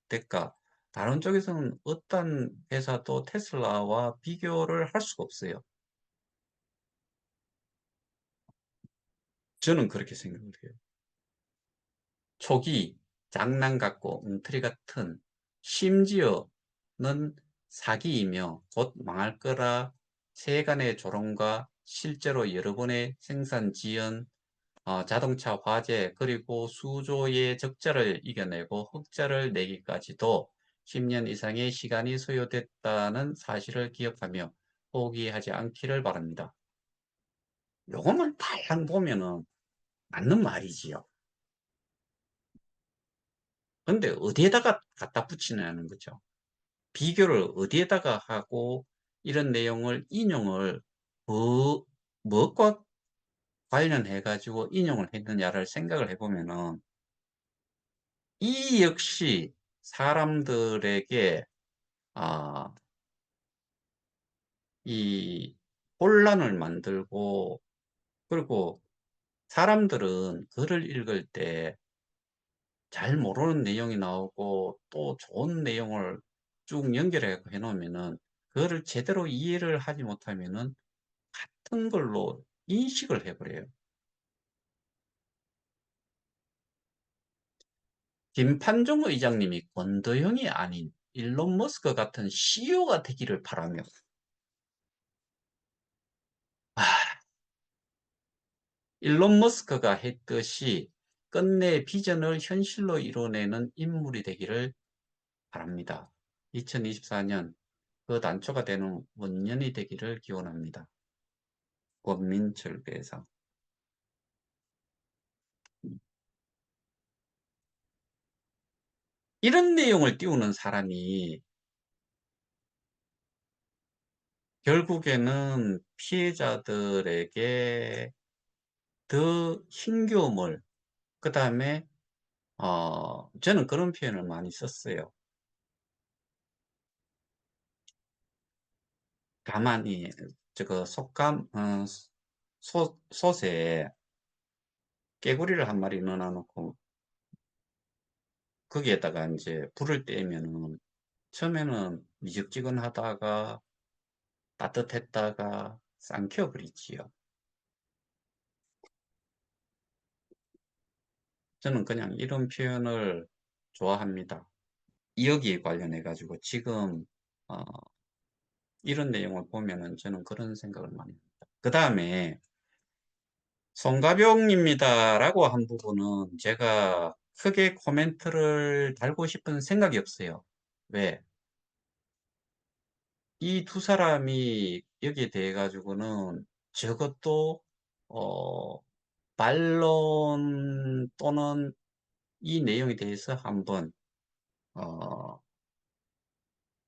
될까? 다른 쪽에서는 어떤 회사도 테슬라와 비교를 할 수가 없어요. 저는 그렇게 생각을 해요. 초기, 장난 같고 엉터리 같은 심지어는 사기이며 곧 망할 거라 세간의 조롱과 실제로 여러 번의 생산 지연, 자동차 화재 그리고 수조의 적자를 이겨내고 흑자를 내기까지도 10년 이상의 시간이 소요됐다는 사실을 기억하며 포기하지 않기를 바랍니다. 요것만 달랑 보면은 맞는 말이지요. 근데 어디에다가 갖다 붙이냐는 거죠. 비교를 어디에다가 하고 이런 내용을 인용을 무엇과 관련해 가지고 인용을 했느냐를 생각을 해보면은 이 역시 사람들에게 아, 이 혼란을 만들고 그리고 사람들은 글을 읽을 때 잘 모르는 내용이 나오고 또 좋은 내용을 쭉 연결해 놓으면은 그거를 제대로 이해를 하지 못하면은 같은 걸로 인식을 해버려요. 김판종 의장님이 권도형이 아닌 일론 머스크 같은 CEO가 되기를 바라며 아, 일론 머스크가 했듯이 끝내 비전을 현실로 이뤄내는 인물이 되기를 바랍니다. 2024년 그 단초가 되는 원년이 되기를 기원합니다. 권민철 대상. 이런 내용을 띄우는 사람이 결국에는 피해자들에게 더 힘겨움을, 그 다음에, 저는 그런 표현을 많이 썼어요. 가만히, 저거, 솥에 깨구리를 한 마리 넣어놓고, 거기에다가 이제 불을 떼면은, 처음에는 미적지근하다가, 따뜻했다가, 삼켜버리지요. 저는 그냥 이런 표현을 좋아합니다. 여기에 관련해 가지고 지금 어, 이런 내용을 보면은 저는 그런 생각을 많이 합니다. 그 다음에 송가병입니다라고 한 부분은 제가 크게 코멘트를 달고 싶은 생각이 없어요. 왜? 이 두 사람이 여기에 대해 가지고는 적어도 어, 반론 또는 이 내용에 대해서 한번 어,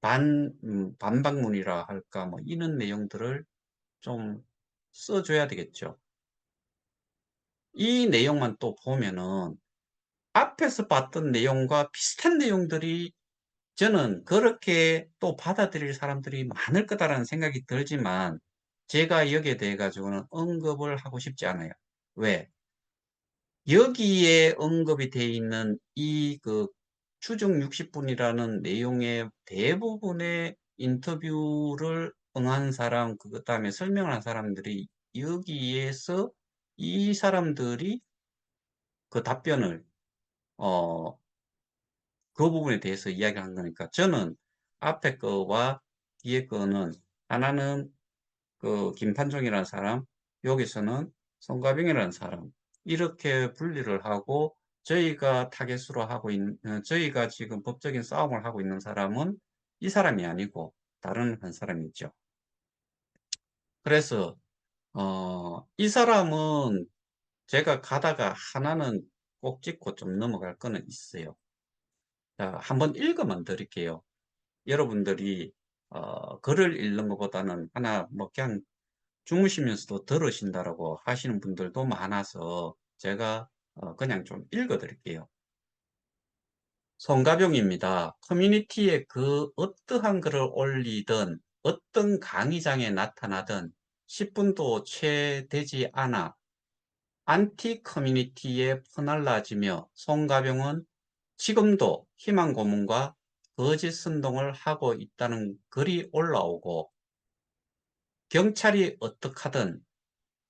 반박문이라 할까, 뭐, 이런 내용들을 좀 써줘야 되겠죠. 이 내용만 또 보면은 앞에서 봤던 내용과 비슷한 내용들이 저는 그렇게 또 받아들일 사람들이 많을 거다라는 생각이 들지만 제가 여기에 대해 가지고는 언급을 하고 싶지 않아요. 왜? 여기에 언급이 돼 있는 이 그 추정 60분이라는 내용의 대부분의 인터뷰를 응한 사람, 그 다음에 설명을 한 사람들이 여기에서 이 사람들이 그 답변을, 어, 그 부분에 대해서 이야기한 거니까 저는 앞에 거와 뒤에 거는 하나는 그 김판종이라는 사람, 여기서는 송가병이라는 사람, 이렇게 분리를 하고 저희가 타겟으로 하고 있는, 저희가 지금 법적인 싸움을 하고 있는 사람은 이 사람이 아니고 다른 한 사람이죠. 그래서 이 사람은 제가 가다가 하나는 꼭 짚고 좀 넘어갈 거는 있어요. 자, 한번 읽어만 드릴게요. 여러분들이 글을 읽는 것보다는 하나 뭐 그냥 주무시면서도 들으신다라고 하시는 분들도 많아서 제가 그냥 좀 읽어 드릴게요. 송가병입니다. 커뮤니티에 그 어떠한 글을 올리든 어떤 강의장에 나타나든 10분도 채 되지 않아 안티 커뮤니티에 퍼날라지며 송가병은 지금도 희망 고문과 거짓 선동을 하고 있다는 글이 올라오고 경찰이 어떡하든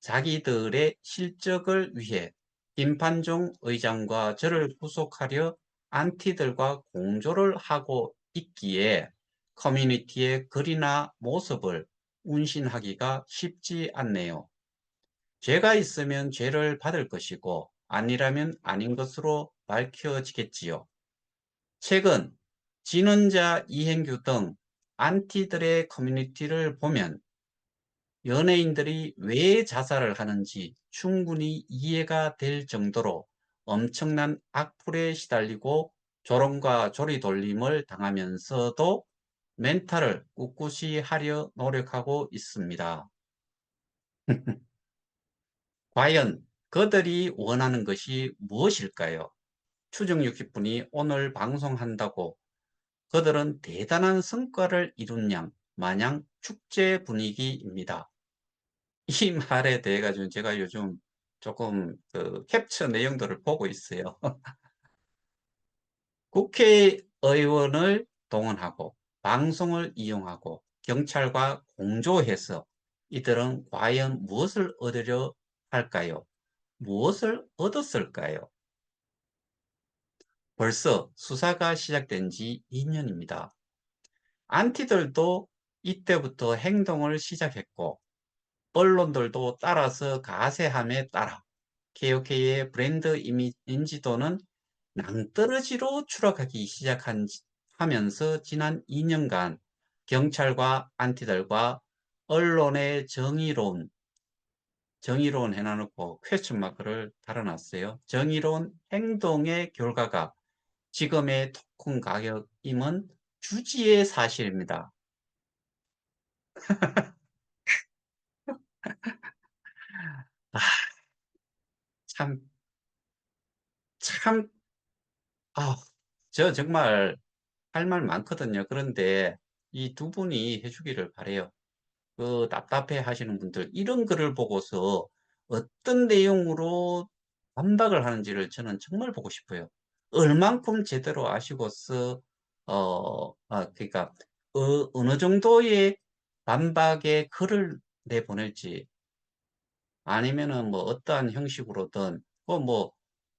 자기들의 실적을 위해 김판중 의장과 저를 구속하려 안티들과 공조를 하고 있기에 커뮤니티의 글이나 모습을 운신하기가 쉽지 않네요. 죄가 있으면 죄를 받을 것이고 아니라면 아닌 것으로 밝혀지겠지요. 최근 진원자 이행규 등 안티들의 커뮤니티를 보면 연예인들이 왜 자살을 하는지 충분히 이해가 될 정도로 엄청난 악플에 시달리고 조롱과 조리돌림을 당하면서도 멘탈을 꿋꿋이 하려 노력하고 있습니다. 과연 그들이 원하는 것이 무엇일까요? 추정 60분이 오늘 방송한다고 그들은 대단한 성과를 이룬 양 마냥 축제 분위기입니다. 이 말에 대해 가지고 제가 요즘 조금 그 캡처 내용들을 보고 있어요. 국회의원을 동원하고 방송을 이용하고 경찰과 공조해서 이들은 과연 무엇을 얻으려 할까요? 무엇을 얻었을까요? 벌써 수사가 시작된 지 2년입니다. 안티들도 이때부터 행동을 시작했고 언론들도 따라서 가세함에 따라 KOK의 브랜드 인지도는 낭떠러지로 추락하기 시작하면서 지난 2년간 경찰과 안티들과 언론의 정의로운 해놔놓고 퀘스천 마크를 달아놨어요. 정의로운 행동의 결과가 지금의 토큰 가격임은 주지의 사실입니다. 아, 참, 참, 아, 저 정말 할 말 많거든요. 그런데 이 두 분이 해주기를 바래요. 그 답답해 하시는 분들, 이런 글을 보고서 어떤 내용으로 반박을 하는지를 저는 정말 보고 싶어요. 얼만큼 제대로 아시고서, 그러니까, 어느 정도의 반박의 글을 내보낼지, 아니면은 뭐 어떠한 형식으로든,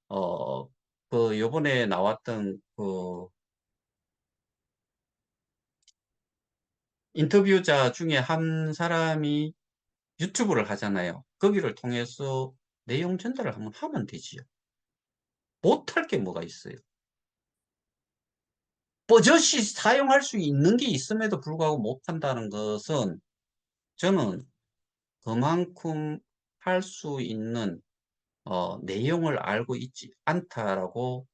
어, 요번에 나왔던 인터뷰자 중에 한 사람이 유튜브를 하잖아요. 거기를 통해서 내용 전달을 한번 하면 되지요. 못할 게 뭐가 있어요. 버젓이 사용할 수 있는 게 있음에도 불구하고 못한다는 것은 저는 그만큼 할 수 있는 내용을 알고 있지 않다라고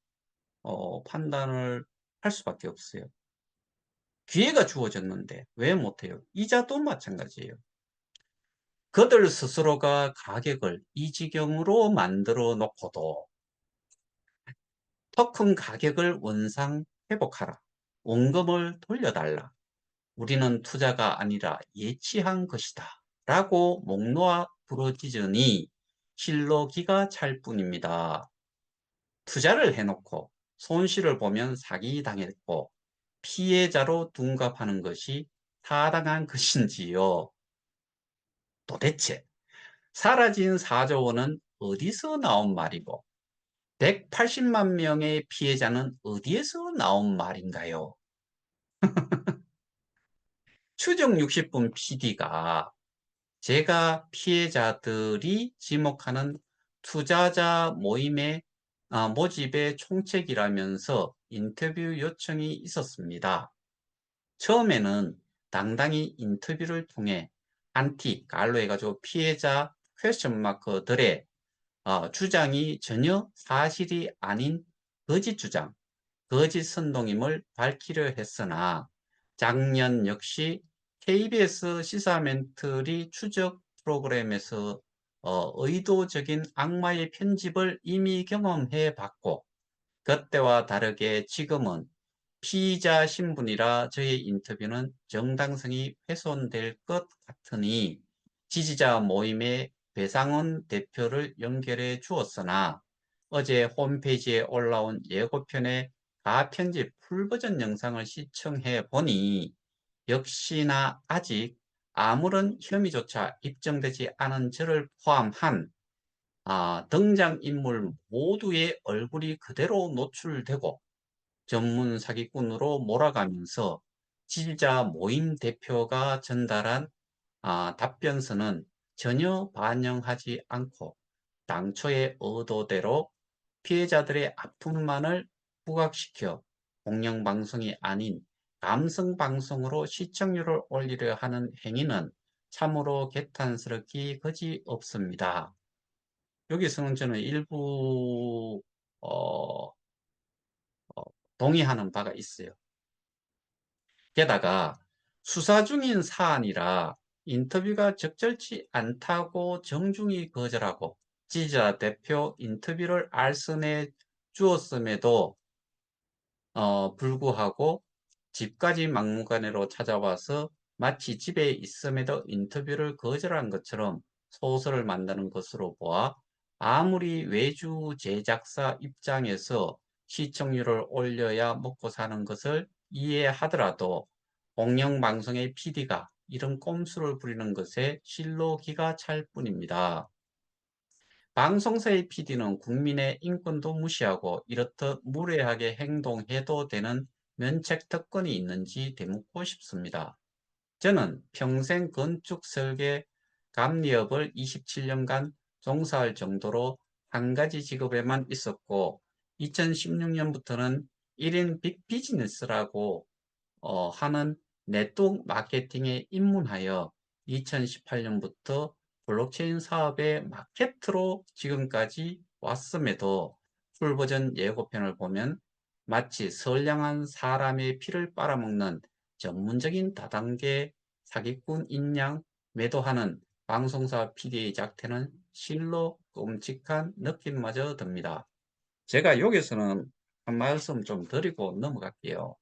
판단을 할 수밖에 없어요. 기회가 주어졌는데 왜 못해요? 이자도 마찬가지예요. 그들 스스로가 가격을 이 지경으로 만들어 놓고도 토큰 가격을 원상 회복하라. 원금을 돌려달라. 우리는 투자가 아니라 예치한 것이다. 라고 목 놓아 부러지더니 실로 기가 찰 뿐입니다. 투자를 해놓고 손실을 보면 사기당했고 피해자로 둔갑하는 것이 타당한 것인지요. 도대체 사라진 4조 원은 어디서 나온 말이고 180만 명의 피해자는 어디에서 나온 말인가요? 추정 60분 PD가 제가 피해자들이 지목하는 투자자 모임의 모집의 총책이라면서 인터뷰 요청이 있었습니다. 처음에는 당당히 인터뷰를 통해 깔로 해가지고 피해자 퀘스천 마크들의 주장이 전혀 사실이 아닌 거짓 주장, 거짓 선동임을 밝히려 했으나 작년 역시 KBS 시사멘터리 추적 프로그램에서 의도적인 악마의 편집을 이미 경험해 봤고 그때와 다르게 지금은 피의자 신분이라 저의 인터뷰는 정당성이 훼손될 것 같으니 지지자 모임에 배상원 대표를 연결해 주었으나 어제 홈페이지에 올라온 예고편의 가편집 풀버전 영상을 시청해 보니 역시나 아직 아무런 혐의조차 입증되지 않은 저를 포함한 등장인물 모두의 얼굴이 그대로 노출되고 전문 사기꾼으로 몰아가면서 지지자 모임 대표가 전달한 답변서는 전혀 반영하지 않고 당초의 의도대로 피해자들의 아픔만을 부각시켜 공영방송이 아닌 감성방송으로 시청률을 올리려 하는 행위는 참으로 개탄스럽기 그지없습니다. 여기서는 저는 일부 어, 동의하는 바가 있어요. 게다가 수사 중인 사안이라 인터뷰가 적절치 않다고 정중히 거절하고 지지자 대표 인터뷰를 알선해 주었음에도 불구하고 집까지 막무가내로 찾아와서 마치 집에 있음에도 인터뷰를 거절한 것처럼 소설을 만드는 것으로 보아 아무리 외주 제작사 입장에서 시청률을 올려야 먹고 사는 것을 이해하더라도 공영방송의 PD가 이런 꼼수를 부리는 것에 실로 기가 찰 뿐입니다. 방송사의 PD는 국민의 인권도 무시하고 이렇듯 무례하게 행동해도 되는 면책특권이 있는지 되묻고 싶습니다. 저는 평생 건축 설계 감리업을 27년간 종사할 정도로 한 가지 직업에만 있었고 2016년부터는 1인 빅비즈니스라고 하는 네트워크 마케팅에 입문하여 2018년부터 블록체인 사업의 마케터로 지금까지 왔음에도 풀버전 예고편을 보면 마치 선량한 사람의 피를 빨아먹는 전문적인 다단계 사기꾼인 양 매도하는 방송사 PD의 작태는 실로 끔찍한 느낌마저 듭니다. 제가 여기서는 한 말씀 좀 드리고 넘어갈게요.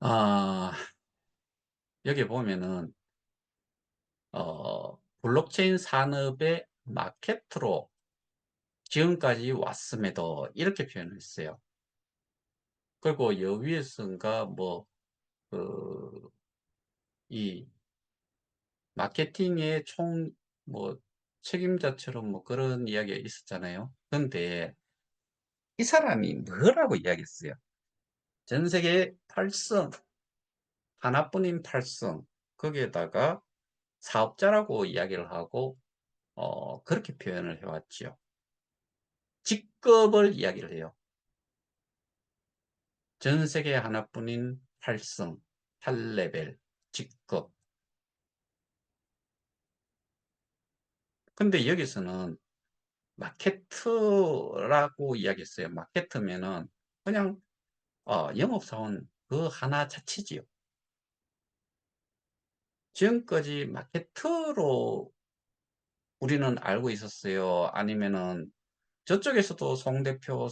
아, 여기 보면은 블록체인 산업의 마케터로 지금까지 왔음에도 이렇게 표현했어요. 그리고 여위에서인가 그, 이 마케팅의 책임자처럼 그런 이야기가 있었잖아요. 근데 이 사람이 뭐라고 이야기했어요? 전 세계 8성, 하나뿐인 8성, 거기에다가 사업자라고 이야기를 하고, 그렇게 표현을 해왔지요. 직급을 이야기를 해요. 전 세계 하나뿐인 8성, 8레벨, 직급. 근데 여기서는 마케터라고 이야기했어요. 마케터면은 그냥 영업사원 그 하나 자체지요. 지금까지 마케터로 우리는 알고 있었어요. 아니면은 저쪽에서도 송 대표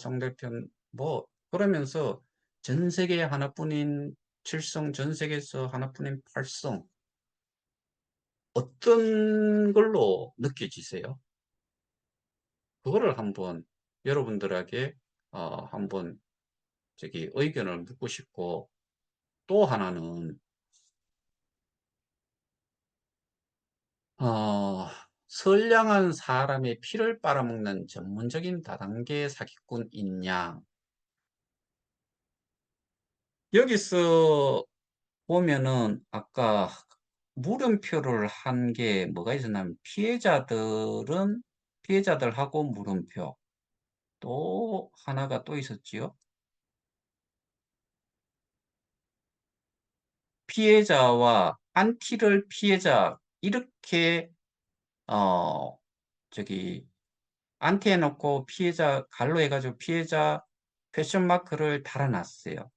그러면서 전 세계 하나뿐인 7성, 전 세계에서 하나뿐인 8성 어떤 걸로 느껴지세요? 그거를 한번 여러분들에게 한번 의견을 묻고 싶고 또 하나는 어, 선량한 사람의 피를 빨아먹는 전문적인 다단계 사기꾼인 양 여기서 보면은 아까 물음표를 한 게 뭐가 있었냐면 피해자들하고 물음표 또 하나가 또 있었지요. 피해자와 안티를 피해자 이렇게 어 저기 안티 해놓고 피해자 갈로 해가지고 피해자 퀘션 마크를 달아놨어요.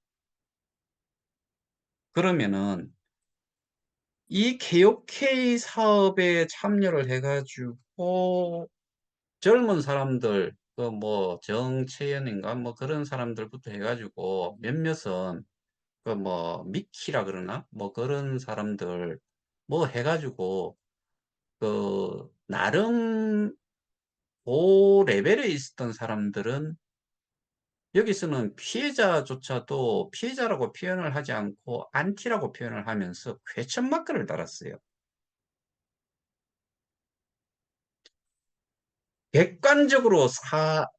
그러면은 이 KOK 사업에 참여를 해가지고 젊은 사람들 그 뭐 정채연인가 뭐 그런 사람들부터 해가지고 몇몇은 그 뭐 미키라 그러나 뭐 그런 사람들 뭐 해가지고 그 나름 그 레벨에 있었던 사람들은 여기서는 피해자조차도 피해자라고 표현을 하지 않고 안티라고 표현을 하면서 회천막글을 달았어요. 객관적으로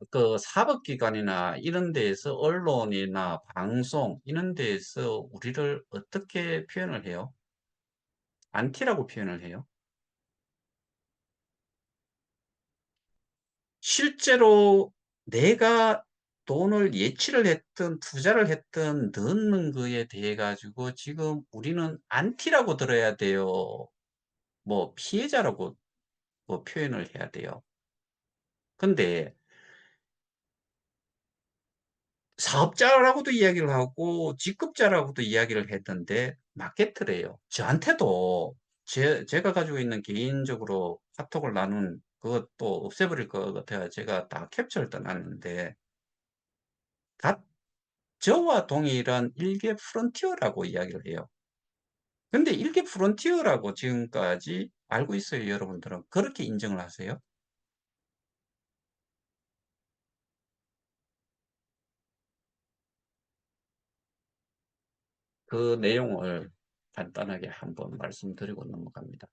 그 사법기관이나 이런 데에서 언론이나 방송 이런 데에서 우리를 어떻게 표현을 해요? 안티라고 표현을 해요. 실제로 내가 돈을 예치를 했든 투자를 했든 넣는 거에 대해 가지고 지금 우리는 안티라고 들어야 돼요. 뭐 피해자라고 뭐 표현을 해야 돼요. 근데 사업자라고도 이야기를 하고 직급자라고도 이야기를 했던데 마케터래요. 저한테도 제가 가지고 있는 개인적으로 카톡을 나눈 그것도 없애버릴 것 같아요. 제가 다 캡처를 떠났는데 다 저와 동일한 일개 프론티어라고 이야기를 해요. 근데 일개 프론티어라고 지금까지 알고 있어요, 여러분들은. 그렇게 인정을 하세요? 그 내용을 간단하게 한번 말씀드리고 넘어갑니다.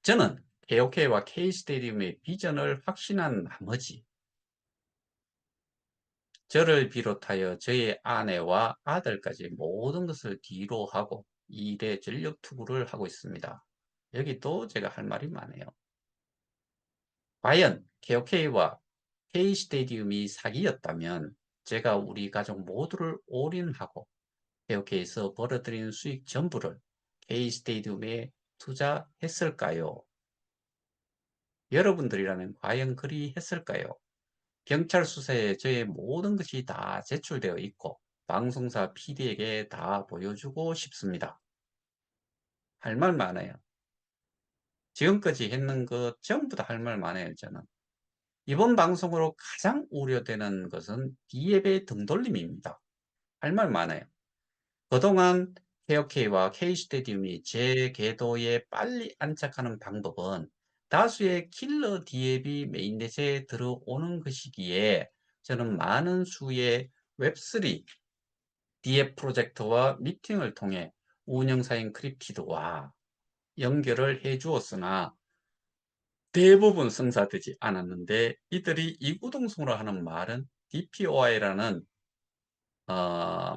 저는 KOK와 K스테디움의 비전을 확신한 나머지 저를 비롯하여 저의 아내와 아들까지 모든 것을 뒤로 하고 일에 전력 투구를 하고 있습니다. 여기도 제가 할 말이 많아요. 과연 KOK와 K스테디움이 사기였다면 제가 우리 가족 모두를 올인하고 KOK에서 벌어들인 수익 전부를 K스테디움에 투자했을까요? 여러분들이라면 과연 그리 했을까요? 경찰 수사에 저의 모든 것이 다 제출되어 있고 방송사 PD에게 다 보여주고 싶습니다. 할 말 많아요. 지금까지 했는 것 전부 다 할 말 많아요, 저는. 이번 방송으로 가장 우려되는 것은 D앱의 등돌림입니다. 할 말 많아요. 그동안 KOK와 K스테디움이 제 궤도에 빨리 안착하는 방법은 다수의 킬러 D앱이 메인넷에 들어오는 것이기에 저는 많은 수의 웹3 D앱 프로젝트와 미팅을 통해 운영사인 크립티드와 연결을 해 주었으나 대부분 성사되지 않았는데 이들이 이구동성으로 하는 말은 DPOI라는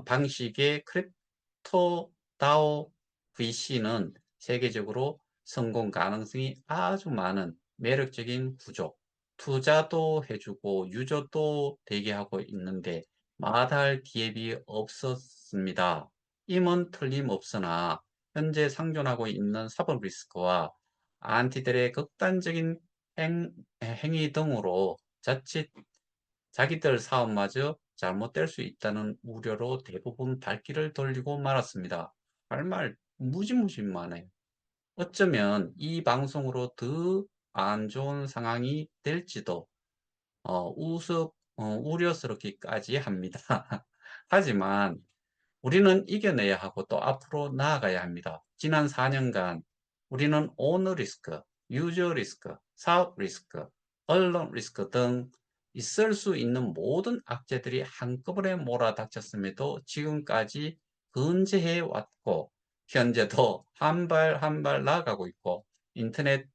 방식의 크립토 다오 VC는 세계적으로 성공 가능성이 아주 많은 매력적인 구조, 투자도 해주고 유저도 되게 하고 있는데 마다할 기회이 없었습니다. 임은 틀림없으나 현재 상존하고 있는 사법 리스크와 안티들의 극단적인 행위 등으로 자칫 자기들 사업마저 잘못될 수 있다는 우려로 대부분 발길을 돌리고 말았습니다. 할 말 무지무지 많아요. 어쩌면 이 방송으로 더 안 좋은 상황이 될지도 우려스럽기까지 합니다. 하지만 우리는 이겨내야 하고 또 앞으로 나아가야 합니다. 지난 4년간 우리는 오너 리스크, 유저 리스크, 사업 리스크, 언론 리스크 등 있을 수 있는 모든 악재들이 한꺼번에 몰아닥쳤음에도 지금까지 근제해 왔고 현재도 한 발 한 발 나아가고 있고 인터넷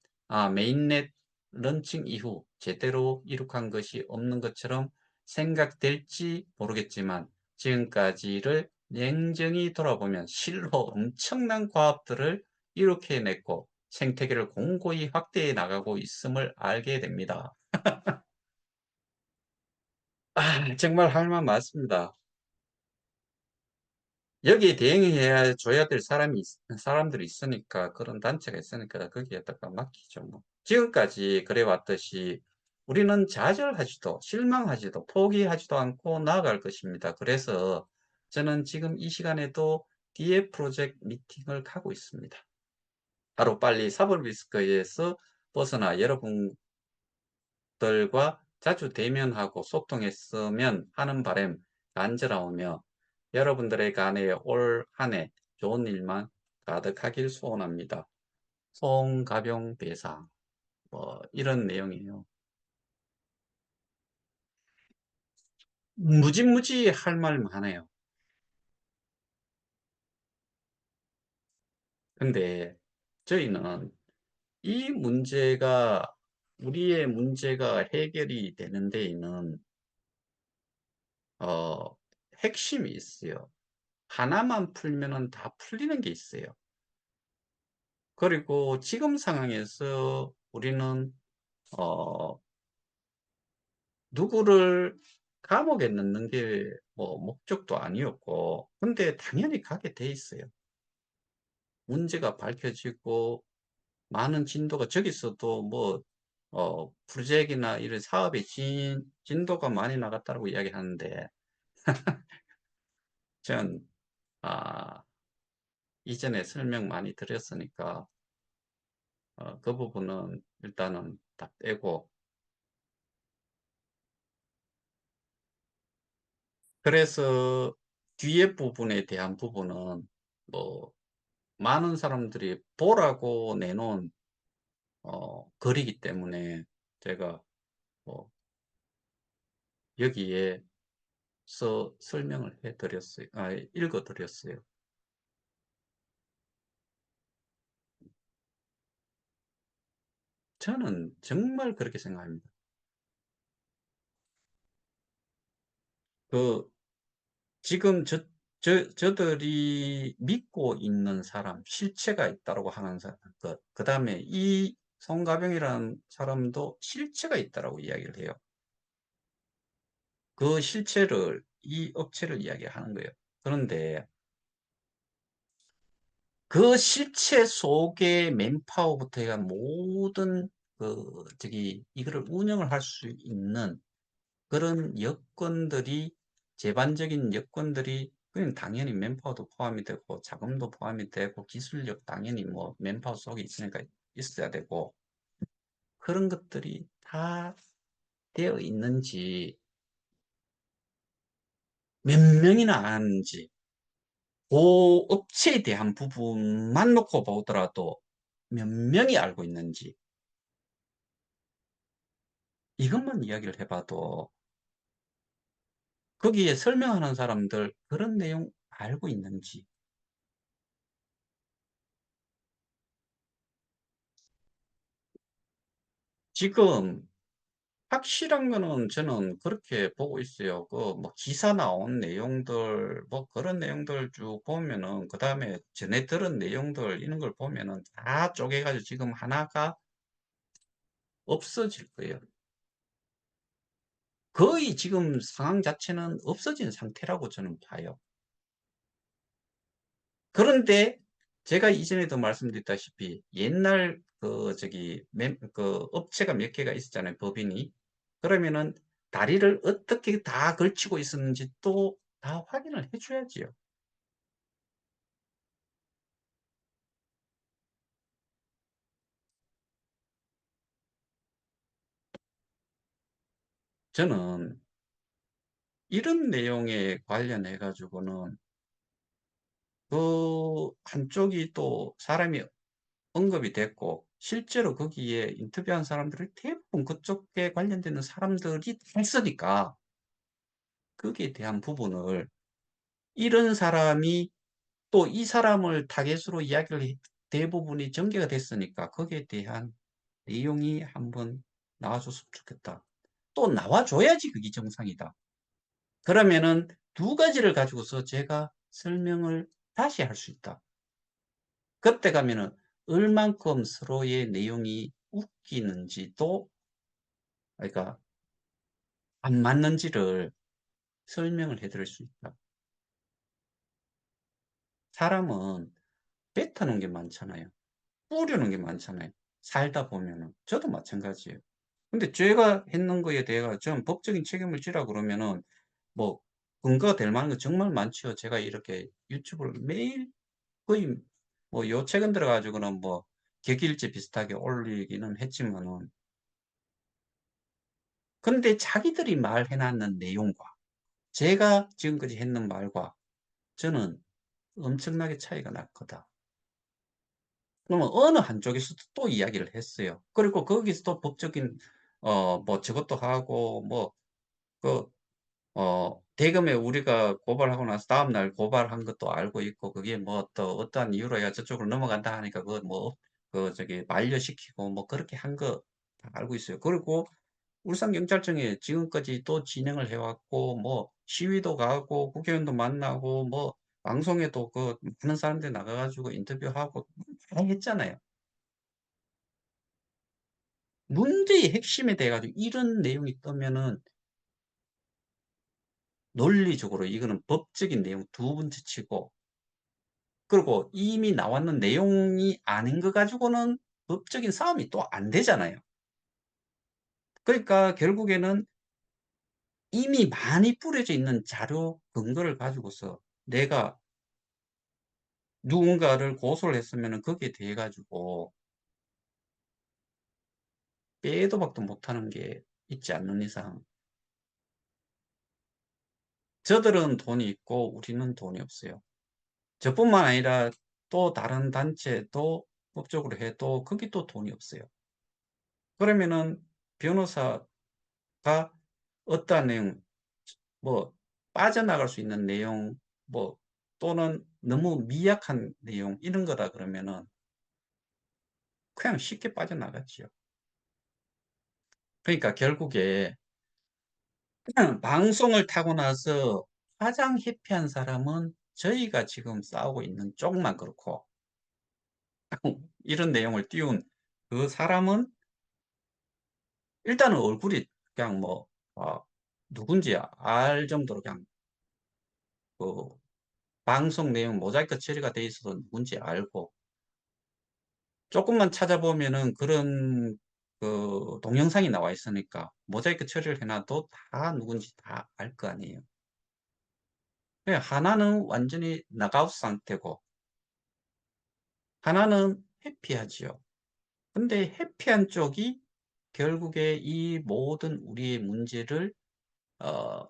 메인넷 런칭 이후 제대로 이룩한 것이 없는 것처럼 생각될지 모르겠지만 지금까지를 냉정히 돌아보면 실로 엄청난 과업들을 이룩해냈고 생태계를 공고히 확대해 나가고 있음을 알게 됩니다. 정말 할 말 많습니다. 여기에 대응해야 줘야 될 사람들이 있으니까 그런 단체가 있으니까 거기에다가 맡기죠. 뭐. 지금까지 그래 왔듯이 우리는 좌절하지도 실망하지도 포기하지도 않고 나아갈 것입니다. 그래서 저는 지금 이 시간에도 DA 프로젝트 미팅을 가고 있습니다. 하루빨리 사법 리스크에서 벗어나 여러분들과 자주 대면하고 소통했으면 하는 바람 간절하오며 여러분들의 간에 올 한 해 좋은 일만 가득하길 소원합니다. 송가병 대사 뭐 이런 내용이에요. 무지무지 할 말 많아요. 근데 저희는 이 문제가 우리의 문제가 해결이 되는 데에는 어, 핵심이 있어요. 하나만 풀면은 다 풀리는 게 있어요. 그리고 지금 상황에서 우리는 어, 누구를 감옥에 넣는 게 뭐 목적도 아니었고, 근데 당연히 가게 돼 있어요. 문제가 밝혀지고 많은 진도가 저기서도 뭐 프로젝트나 이런 사업의 진도가 많이 나갔다고 이야기하는데 전 아, 이전에 설명 많이 드렸으니까 그 부분은 일단은 다 빼고 그래서 뒤에 부분에 대한 부분은 뭐 많은 사람들이 보라고 내놓은 글이기 때문에 제가 뭐 여기에 설명을 해 드렸어요. 읽어 드렸어요. 저는 정말 그렇게 생각합니다. 그 지금 저들이 믿고 있는 사람, 실체가 있다고 하는 사람, 그다음에 이 송가병이라는 사람도 실체가 있다고 이야기를 해요. 그 실체를 이 업체를 이야기하는 거예요. 그런데 그 실체 속에 맨파워부터 해가 모든 이거를 운영을 할 수 있는 그런 여건들이 제반적인 여건들이 그냥 당연히 맨파워도 포함이 되고 자금도 포함이 되고 기술력 당연히 뭐 맨파워 속에 있으니까 있어야 되고 그런 것들이 다 되어 있는지 몇 명이나 아는지 그 업체에 대한 부분만 놓고 보더라도 몇 명이 알고 있는지 이것만 이야기를 해봐도 거기에 설명하는 사람들 그런 내용 알고 있는지 지금 확실한 거는 저는 그렇게 보고 있어요. 그 뭐 기사 나온 내용들 뭐 그런 내용들 쭉 보면은 그다음에 전에 들은 내용들 이런 걸 보면은 다 쪼개가지고 지금 하나가 없어질 거예요. 거의 지금 상황 자체는 없어진 상태라고 저는 봐요. 그런데 제가 이전에도 말씀드렸다시피 옛날 그 업체가 몇 개가 있었잖아요, 법인이. 그러면은 다리를 어떻게 다 걸치고 있었는지 또 다 확인을 해 줘야지요. 저는 이런 내용에 관련해 가지고는 그 한쪽이 또 사람이 언급이 됐고 실제로 거기에 인터뷰한 사람들이 대부분 그쪽에 관련되는 사람들이 다 있으니까 거기에 대한 부분을 이런 사람이 또 이 사람을 타겟으로 이야기를 대부분이 전개가 됐으니까 거기에 대한 내용이 한번 나와줬으면 좋겠다. 또 나와줘야지 그게 정상이다. 그러면은 두 가지를 가지고서 제가 설명을 다시 할 수 있다. 그때 가면은 얼만큼 서로의 내용이 웃기는지도 그러니까 안 맞는지를 설명을 해드릴 수 있다. 사람은 뱉어놓은 게 많잖아요. 뿌리는 게 많잖아요. 살다 보면은. 저도 마찬가지예요. 근데 제가 했는 거에 대해 좀 법적인 책임을 지라 그러면은 뭐 근거가 될 만한 거 정말 많지요. 제가 이렇게 유튜브를 매일 거의 뭐 요 최근 들어 가지고는 뭐 격일지 비슷하게 올리기는 했지만은 근데 자기들이 말해놨는 내용과 제가 지금까지 했는 말과 저는 엄청나게 차이가 났거든. 그러면 어느 한쪽에서도 또 이야기를 했어요. 그리고 거기서 또 법적인 뭐 저것도 하고 뭐 그 대검에 우리가 고발하고 나서 다음날 고발한 것도 알고 있고 그게 뭐 또 어떠한 이유로 해가 저쪽으로 넘어간다 하니까 그거 뭐 저기 만료시키고 뭐 그렇게 한 거 다 알고 있어요. 그리고 울산경찰청에 지금까지 또 진행을 해 왔고 뭐 시위도 가고 국회의원도 만나고 뭐 방송에도 그 많은 사람들이 나가 가지고 인터뷰하고 다 했잖아요. 문제의 핵심에 대해 가지고 이런 내용이 뜨면은 논리적으로 이거는 법적인 내용 두 번째 치고 그리고 이미 나왔는 내용이 아닌 거 가지고는 법적인 싸움이 또 안 되잖아요. 그러니까 결국에는 이미 많이 뿌려져 있는 자료 근거를 가지고서 내가 누군가를 고소를 했으면은 거기에 대해 가지고 빼도 박도 못하는 게 있지 않는 이상 저들은 돈이 있고 우리는 돈이 없어요. 저뿐만 아니라 또 다른 단체도 법적으로 해도 거기 또 돈이 없어요. 그러면은 변호사가 어떠한 내용 뭐 빠져나갈 수 있는 내용 뭐 또는 너무 미약한 내용 이런 거다 그러면은 그냥 쉽게 빠져나갔지요. 그러니까 결국에 방송을 타고 나서 가장 해피한 사람은 저희가 지금 싸우고 있는 쪽만 그렇고 이런 내용을 띄운 그 사람은 일단은 얼굴이 그냥 뭐 누군지 알 정도로 그냥 그 방송 내용 모자이크 처리가 돼 있어서 누군지 알고 조금만 찾아보면은 그런 그 동영상이 나와 있으니까 모자이크 처리를 해 놔도 다 누군지 다 알 거 아니에요. 예 하나는 완전히 낙아웃 상태고 하나는 해피하지요. 근데 해피한 쪽이 결국에 이 모든 우리의 문제를 어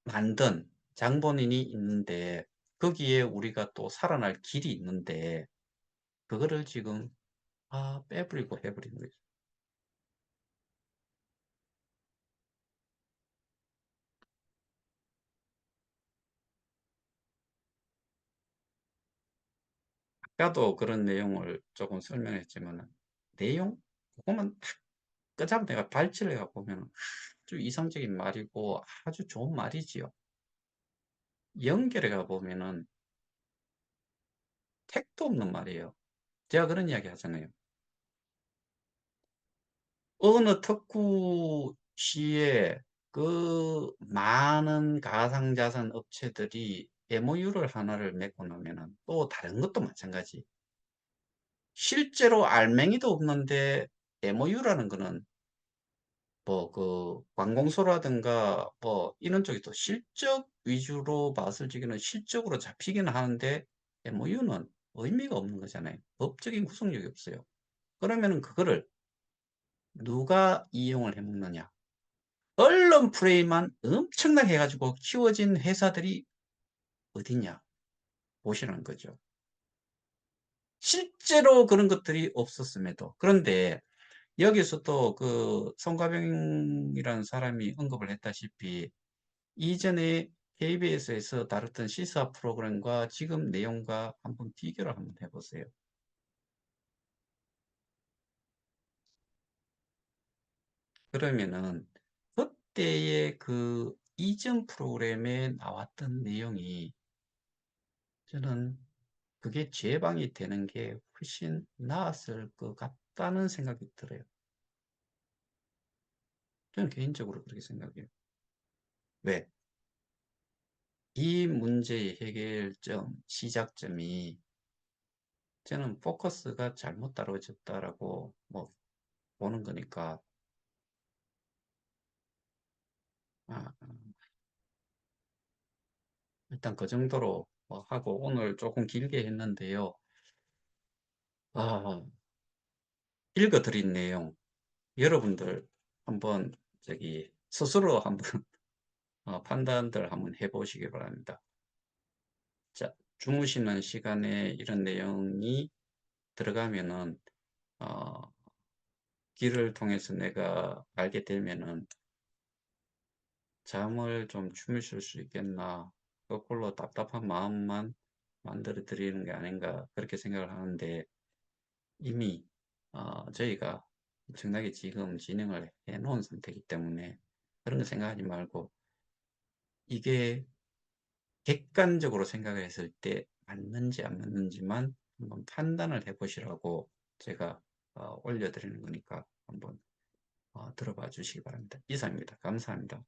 만든 장본인이 있는데 거기에 우리가 또 살아날 길이 있는데 그거를 지금 빼버리고 해 버린 거죠. 아까도 그런 내용을 조금 설명했지만은 내용 그거만 탁 끄잡아 내가 발췌를 해가 보면은 아주 이상적인 말이고 아주 좋은 말이지요. 연결해 가 보면은 택도 없는 말이에요. 제가 그런 이야기 하잖아요. 어느 특구시에 그 많은 가상자산 업체들이 MOU를 하나를 맺고 나면은 또 다른 것도 마찬가지. 실제로 알맹이도 없는데 MOU라는 거는 뭐 그 관공서라든가 뭐 이런 쪽이 또 실적 위주로 맛을 지기는 실적으로 잡히기는 하는데 MOU는 의미가 없는 거잖아요. 법적인 구속력이 없어요. 그러면은 그거를 누가 이용을 해 먹느냐? 언론 프레임만 엄청나게 해 가지고 키워진 회사들이 어디냐 보시라는 거죠. 실제로 그런 것들이 없었음에도. 그런데 여기서 또 그 송가병이라는 사람이 언급을 했다시피 이전에 KBS에서 다뤘던 시사 프로그램과 지금 내용과 한번 비교를 한번 해 보세요. 그러면은 그때의 그 이전 프로그램에 나왔던 내용이 저는 그게 재방이 되는 게 훨씬 나았을 것 같다는 생각이 들어요. 저는 개인적으로 그렇게 생각해요. 왜? 이 문제의 해결점, 시작점이 저는 포커스가 잘못 다뤄졌다라고 뭐 보는 거니까 아, 일단 그 정도로 뭐 하고 오늘 조금 길게 했는데요. 아, 읽어드린 내용 여러분들 한번 저기 스스로 한번 판단들 한번 해 보시기 바랍니다. 자, 주무시는 시간에 이런 내용이 들어가면은 어 귀를 통해서 내가 알게 되면은 '잠을 좀 주무실 수 있겠나. 거꾸로 답답한 마음만 만들어 드리는 게 아닌가.' 그렇게 생각을 하는데, 이미 저희가 엄청나게 지금 진행을 해 놓은 상태이기 때문에 그런 거 생각하지 말고, 이게 객관적으로 생각을 했을 때 맞는지 안 맞는지만 한번 판단을 해 보시라고 제가 올려 드리는 거니까 한번 들어봐 주시기 바랍니다. 이상입니다. 감사합니다.